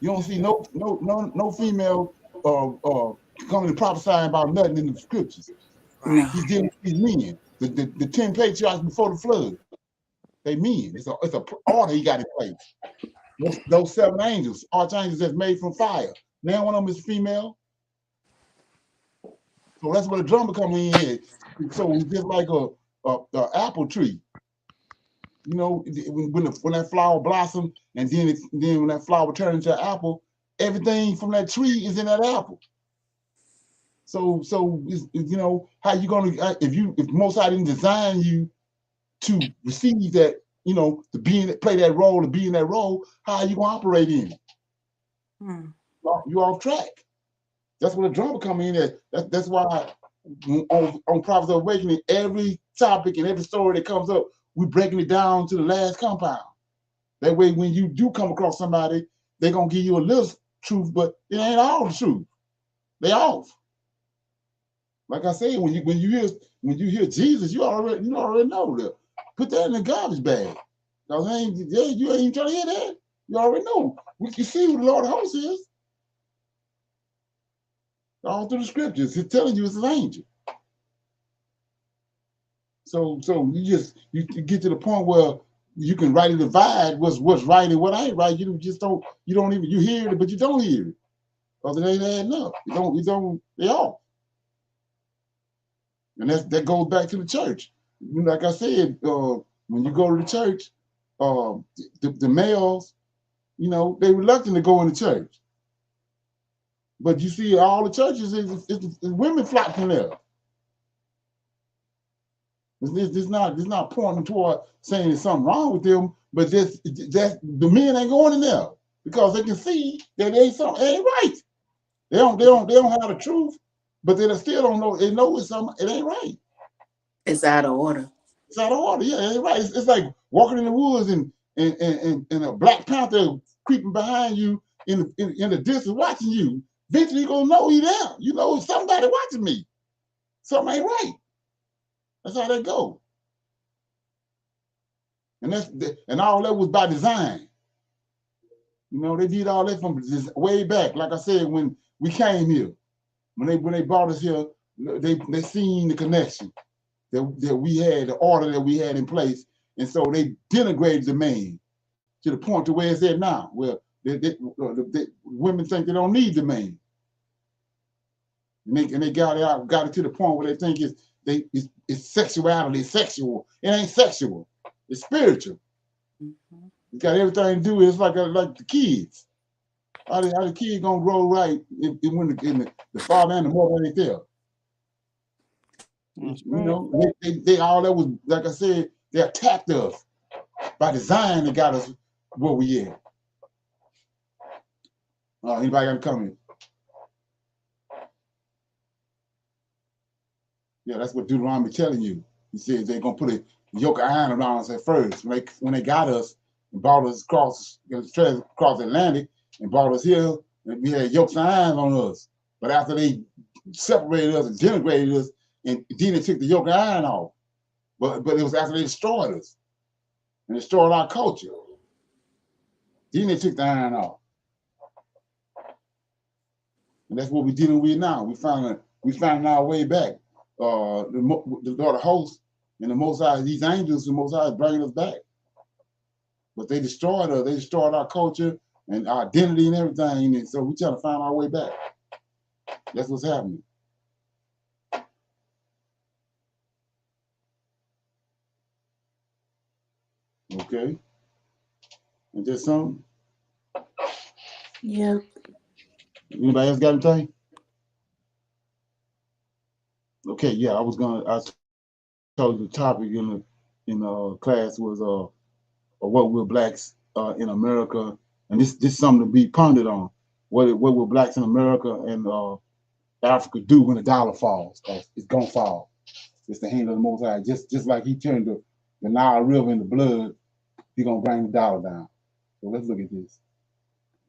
You don't see no female coming and prophesying about nothing in the scriptures. No. He's dealing with these men. The 10 patriarchs before the flood. They men. It's a order he got in place. Those 7 angels, archangels that's made from fire. Now one of them is female. So that's where the drama coming in. So it's just like a apple tree. When that flower blossom, and then when that flower turns into an apple, everything from that tree is in that apple. So how you gonna if Most High didn't design you to receive that, to play that role, to be in that role, how are you gonna operate in it? You off track. That's where the drama come in at. That's why on Prophets of Awakening, every topic and every story that comes up, we're breaking it down to the last compound. That way, when you do come across somebody, they're gonna give you a little truth, but it ain't all the truth. They off. Like I said, when you hear Jesus, you already know that. Put that in the garbage bag. Cause you ain't even trying to hear that. You already know. We can see who the Lord of hosts is. All through the scriptures, it's telling you it's an angel. So you get to the point where you can rightly divide what's right and what ain't right. You hear it, but you don't hear it. Because it ain't adding up. They off. And that goes back to the church. Like I said, when you go to the church, the males, they reluctant to go in the church. But you see, all the churches is women flocking there. It's not pointing toward saying there's something wrong with them, but the men ain't going in there because they can see that ain't right. They don't have the truth, but they still don't know. They know it ain't right. It's out of order. It's out of order. Yeah, it ain't right. It's like walking in the woods and a Black Panther creeping behind you in the distance watching you. Eventually, you're gonna know he there. Somebody watching me. Something ain't right. That's how that goes. And all that was by design. They did all that from way back. Like I said, when we came here, when they brought us here, they seen the connection that we had, the order that we had in place, and so they denigrated the man to the point to where it's at now, where women think they don't need the man, and they got it to the point where they think it's sexuality, it's sexual. It ain't sexual. It's spiritual. Mm-hmm. It's got everything to do with it's like the kids. How the kids gonna grow right when the father and the mother ain't there? Right. They all that was, like I said, they attacked us by design and got us where we at. Anybody got a comment? Yeah, that's what Deuteronomy telling you. He says they're gonna put a yoke of iron around us at first. When they got us and brought us across the Atlantic and brought us here, and we had yokes of iron on us. But after they separated us and denigrated us, and then they took the yoke of iron off. But it was after they destroyed us and destroyed our culture. Then they took the iron off. And that's what we're dealing with now. We found our way back. The Lord of hosts and the Most High, these angels, the Most High is bringing us back. But they destroyed us. They destroyed our culture and our identity and everything. And so we're trying to find our way back. That's what's happening. Okay. And just something. Yep. Anybody else got anything? Okay, yeah, I told you the topic in class was what will blacks in America, and this something to be pondered on. What will blacks in America and Africa do when the dollar falls? Cause it's gonna fall. It's the hand of the Most High. Just like he turned the Nile River into blood, he gonna bring the dollar down. So let's look at this,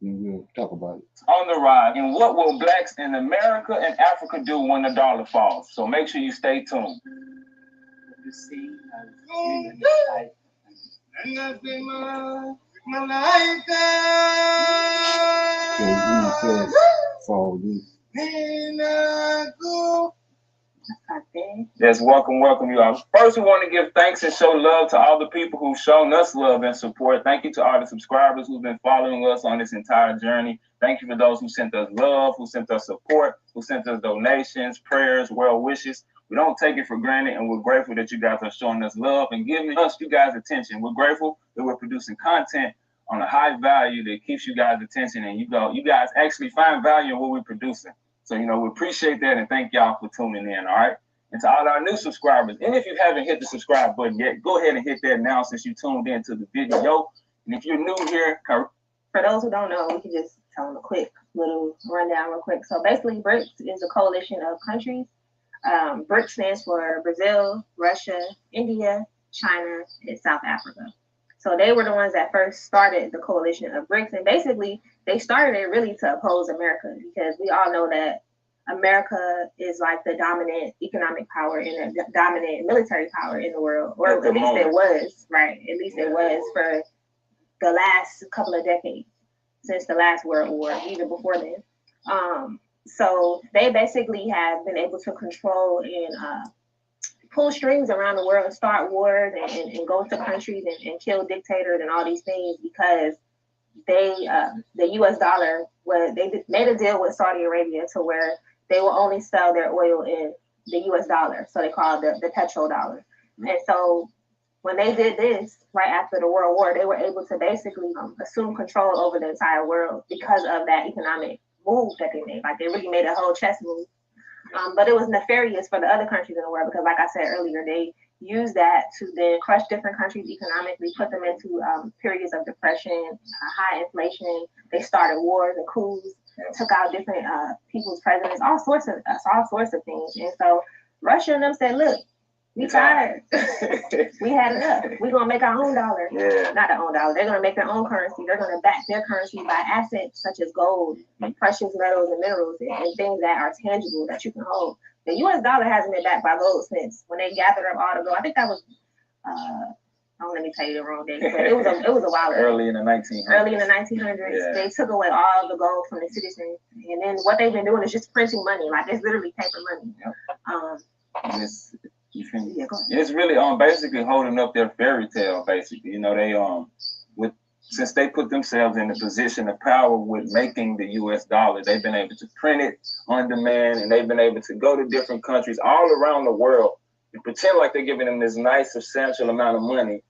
and we'll talk about it. On the rise, and what will blacks in America and Africa do when the dollar falls? So make sure you stay tuned. You see, Yes, welcome you all. First, we want to give thanks and show love to all the people who've shown us love and support. Thank you to all the subscribers who've been following us on this entire journey. Thank you for those who sent us love, who sent us support, who sent us donations, prayers, well wishes. We don't take it for granted, and we're grateful that you guys are showing us love and giving us, you guys, attention. We're grateful that we're producing content on a high value that keeps you guys' attention, and you guys actually find value in what we're producing. So, we appreciate that, and thank y'all for tuning in, all right? And to all our new subscribers, and if you haven't hit the subscribe button yet, go ahead and hit that now since you tuned into the video. And if you're new here, for those who don't know, we can just tell them a quick little rundown real quick. So basically, BRICS is a coalition of countries. BRICS stands for Brazil, Russia, India, China, and South Africa. So they were the ones that first started the coalition of BRICS. And basically, they started it really to oppose America, because we all know that America is like the dominant economic power and the dominant military power in the world, or at least it was, right? At least it was for the last couple of decades, since the last World War, even before then. So they basically have been able to control and pull strings around the world and start wars and go to countries and kill dictators and all these things, because the US dollar they made a deal with Saudi Arabia to where they will only sell their oil in the US dollar. So they call it the petrodollar. And so when they did this right after the World War, they were able to basically assume control over the entire world because of that economic move that they made. Like, they really made a whole chess move. But it was nefarious for the other countries in the world, because like I said earlier, they used that to then crush different countries economically, put them into periods of depression, high inflation. They started wars and coups, took out different people's presidents, all sorts of things. And so Russia and them said, look, we tired. We had enough. We're going to make our own dollar. Yeah. Not our own dollar. They're going to make their own currency. They're going to back their currency by assets such as gold, precious metals and minerals, and things that are tangible that you can hold. The US dollar hasn't been backed by gold since when they gathered up all the gold. I think that was, don't let me tell you the wrong date, but it was a while ago. Early in the 1900s. Yeah. They took away all the gold from the citizens. And then what they've been doing is just printing money. Like, it's literally paper money. Yep. It's really basically holding up their fairy tale. Basically, they since they put themselves in a position of power with making the US dollar, they've been able to print it on demand, and they've been able to go to different countries all around the world and pretend like they're giving them this nice substantial amount of money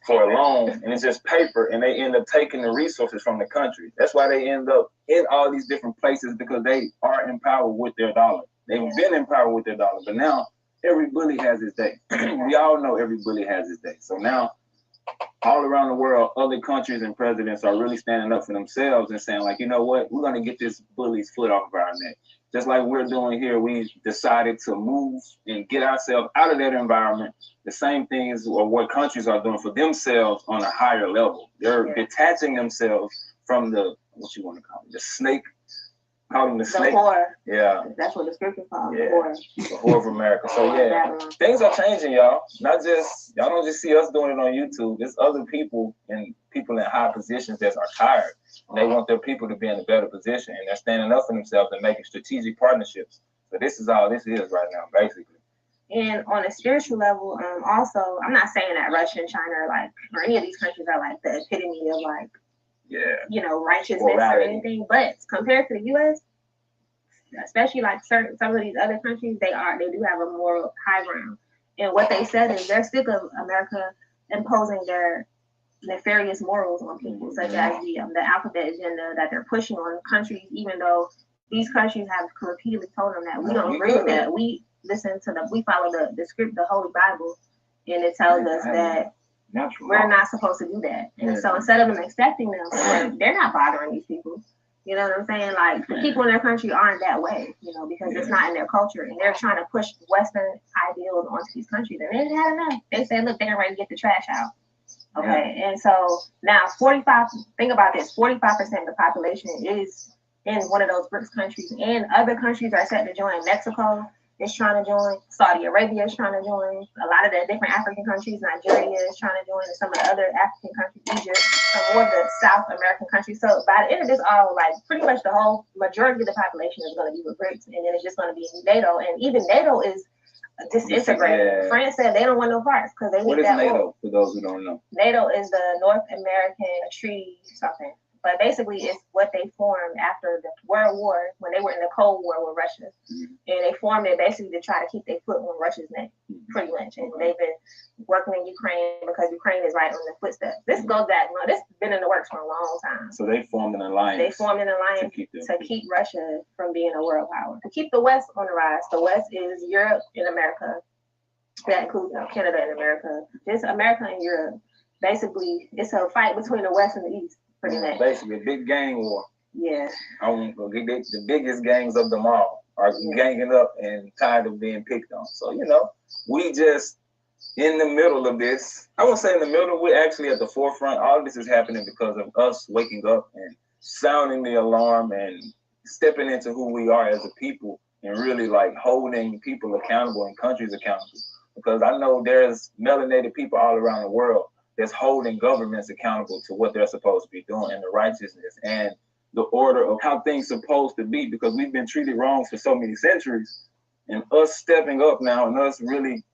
for a loan, and it's just paper, and they end up taking the resources from the country. That's why they end up in all these different places, because they are in power with their dollar. They've been in power with their dollar, but now every bully has his day. We all know every bully has his day. So now, all around the world, other countries and presidents are really standing up for themselves and saying, like, you know what, we're going to get this bully's foot off of our neck. Just like we're doing here, we decided to move and get ourselves out of that environment. The same thing is what countries are doing for themselves on a higher level. They're detaching themselves from the, what you want to call it, the snake. Call them the snake. Whore. Yeah. That's what the scripture calls the whore. The whore of America. So yeah, things are changing, y'all. Not just, y'all don't just see us doing it on YouTube. There's other people and people in high positions that are tired. And they want their people to be in a better position, and they're standing up for themselves and making strategic partnerships. So this is all this is right now, basically. And on a spiritual level, also, I'm not saying that Russia and China are like, or any of these countries are like the epitome of like, righteousness or anything, but compared to the US, especially like some of these other countries, they do have a moral high ground. And what they said is they're sick of America imposing their nefarious morals on people, such as the alphabet agenda that they're pushing on countries, even though these countries have repeatedly told them that we don't agree with that. We we follow the script, the Holy Bible, and it tells us that we're not supposed to do that. And so instead of them accepting them, they're not bothering these people. You know what I'm saying? Like, the people in their country aren't that way, because it's not in their culture, and they're trying to push Western ideals onto these countries. And they had enough. They said, look, they're ready to get the trash out. Okay, and so now think about this, 45% of the population is in one of those BRICS countries, and other countries are set to join. Mexico is trying to join, Saudi Arabia is trying to join, a lot of the different African countries, Nigeria is trying to join, and some of the other African countries, Egypt, some more of the South American countries. So by the end of this, pretty much the whole majority of the population is going to be with BRICS, and then it's just going to be NATO, and even NATO is disintegrated. Yeah. France said they don't want no parts because they need that. What is NATO, for those who don't know? NATO is the North American Treaty something. But basically, it's what they formed after the World War, when they were in the Cold War with Russia. Mm-hmm. And they formed it basically to try to keep their foot on Russia's neck, pretty much. And they've been working in Ukraine because Ukraine is right on the footsteps. This goes back, this has been in the works for a long time. So they formed an alliance. To keep Russia from being a world power, to keep the West on the rise. The West is Europe and America. That includes Canada and America. Just America and Europe. Basically, it's a fight between the West and the East. Pretty much. Basically, a big gang war. Yeah. The biggest gangs of them all are ganging up and tired of being picked on. So, we just in the middle of this. I won't say in the middle, we're actually at the forefront. All of this is happening because of us waking up and sounding the alarm and stepping into who we are as a people and really like holding people accountable and countries accountable. Because I know there's melanated people all around the world that's holding governments accountable to what they're supposed to be doing and the righteousness and the order of how things supposed to be, because we've been treated wrong for so many centuries. And us stepping up now and us really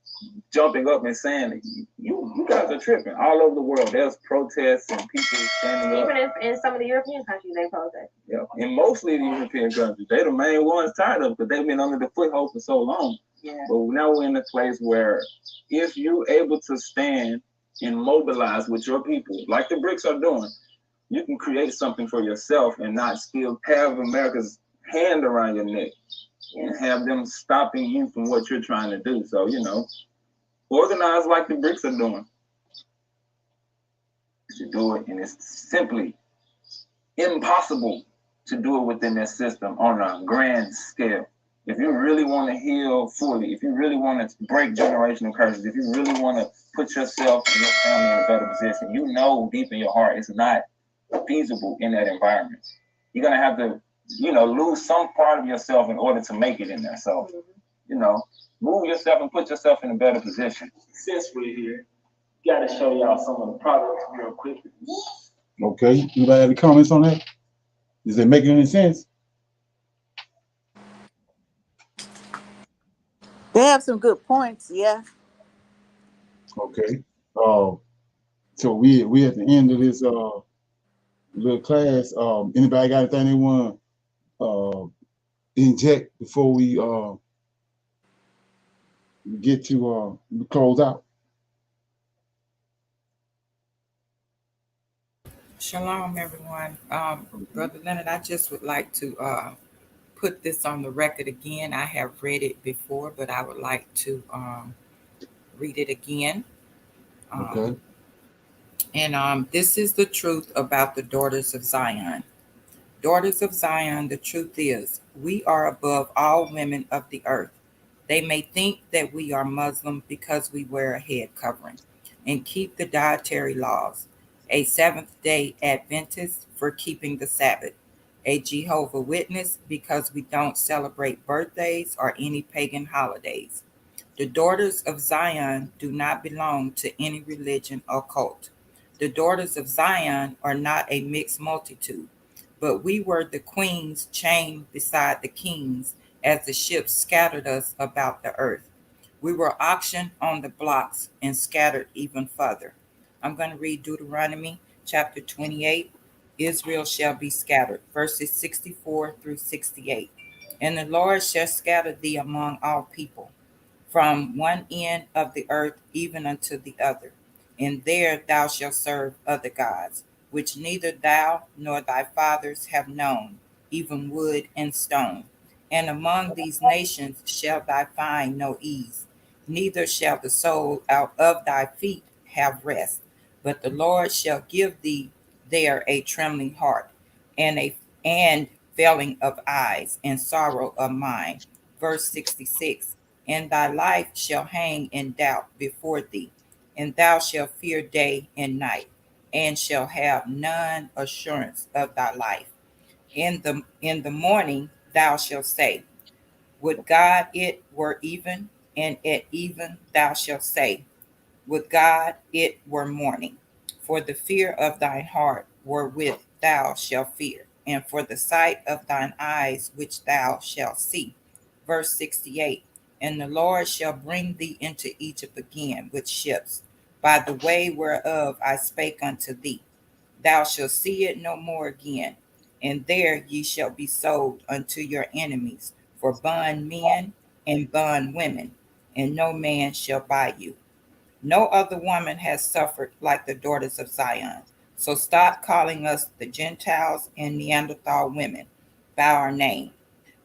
jumping up and saying, you guys are tripping. All over the world, there's protests and people standing up. Even in some of the European countries, they protest. Yeah, and mostly the European countries, they're the main ones tired of it because they've been under the foothold for so long. Yeah. But now we're in a place where if you're able to stand and mobilize with your people, like the BRICS are doing, you can create something for yourself and not still have America's hand around your neck and have them stopping you from what you're trying to do. So, organize like the BRICS are doing. To do it, and it's simply impossible to do it within that system on a grand scale. If you really want to heal fully, if you really want to break generational curses, if you really want to put yourself and your family in a better position, deep in your heart it's not feasible in that environment. You're going to have to, lose some part of yourself in order to make it in there. So, move yourself and put yourself in a better position. Since we're here, got to show y'all some of the products real quick. Okay. Anybody have any comments on that? Is it making any sense? They have some good points, yeah. Okay. So we at the end of this little class. Anybody got anything they want to inject before we get to close out? Shalom, everyone. Brother Leonard, I just would like to put this on the record again. I have read it before, but I would like to read it again. Okay. And this is the truth about the daughters of Zion. Daughters of Zion, the truth is, we are above all women of the earth. They may think that we are Muslim because we wear a head covering and keep the dietary laws, a Seventh-day Adventist for keeping the Sabbath, a Jehovah Witness because we don't celebrate birthdays or any pagan holidays. The daughters of Zion do not belong to any religion or cult. The daughters of Zion are not a mixed multitude, but we were the queens chained beside the kings as the ships scattered us about the earth. We were auctioned on the blocks and scattered even further. I'm going to read Deuteronomy chapter 28. Israel shall be scattered, verses 64 through 68. And the Lord shall scatter thee among all people, from one end of the earth even unto the other. And there thou shalt serve other gods, which neither thou nor thy fathers have known, even wood and stone. And among these nations shall thou find no ease, neither shall the sole out of thy feet have rest. But the Lord shall give thee there a trembling heart, and failing of eyes, and sorrow of mind. Verse 66. And thy life shall hang in doubt before thee, and thou shalt fear day and night, and shall have none assurance of thy life. In the morning thou shalt say, would God it were even, and at even thou shalt say, would God it were morning. For the fear of thine heart wherewith thou shalt fear, and for the sight of thine eyes which thou shalt see. Verse 68. And the Lord shall bring thee into Egypt again with ships, by the way whereof I spake unto thee. Thou shalt see it no more again, and there ye shall be sold unto your enemies for bondmen and bondwomen, and no man shall buy you. No other woman has suffered like the daughters of Zion. So stop calling us the Gentiles and Neanderthal women by our name.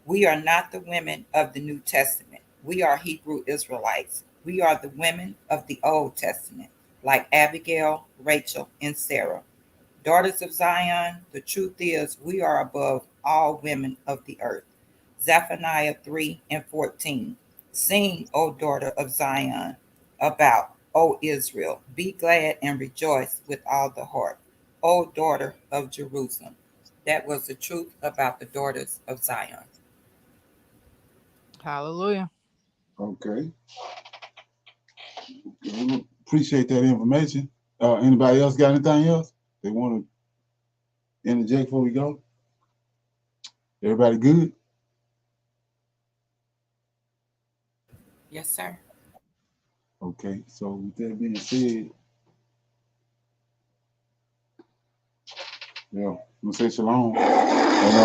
We are not the women of the New Testament. We are Hebrew Israelites. We are the women of the Old Testament, like Abigail, Rachel, and Sarah. Daughters of Zion, the truth is we are above all women of the earth. Zephaniah 3 and 14. Sing, O daughter of Zion, about, O Israel. Be glad and rejoice with all the heart, O daughter of Jerusalem. That was the truth about the daughters of Zion. Hallelujah. Okay. Appreciate that information. Anybody else got anything else they want to interject before we go? Everybody good? Yes, sir. Okay. So with that being said, yeah, I'm gonna say shalom. And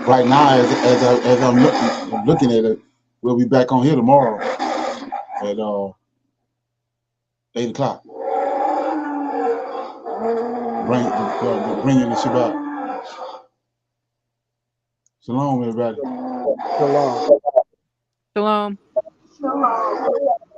right now, as I'm looking at it, we'll be back on here tomorrow at 8 o'clock. Bringing the Shabbat. Shalom, everybody. Shalom. Shalom. Shalom.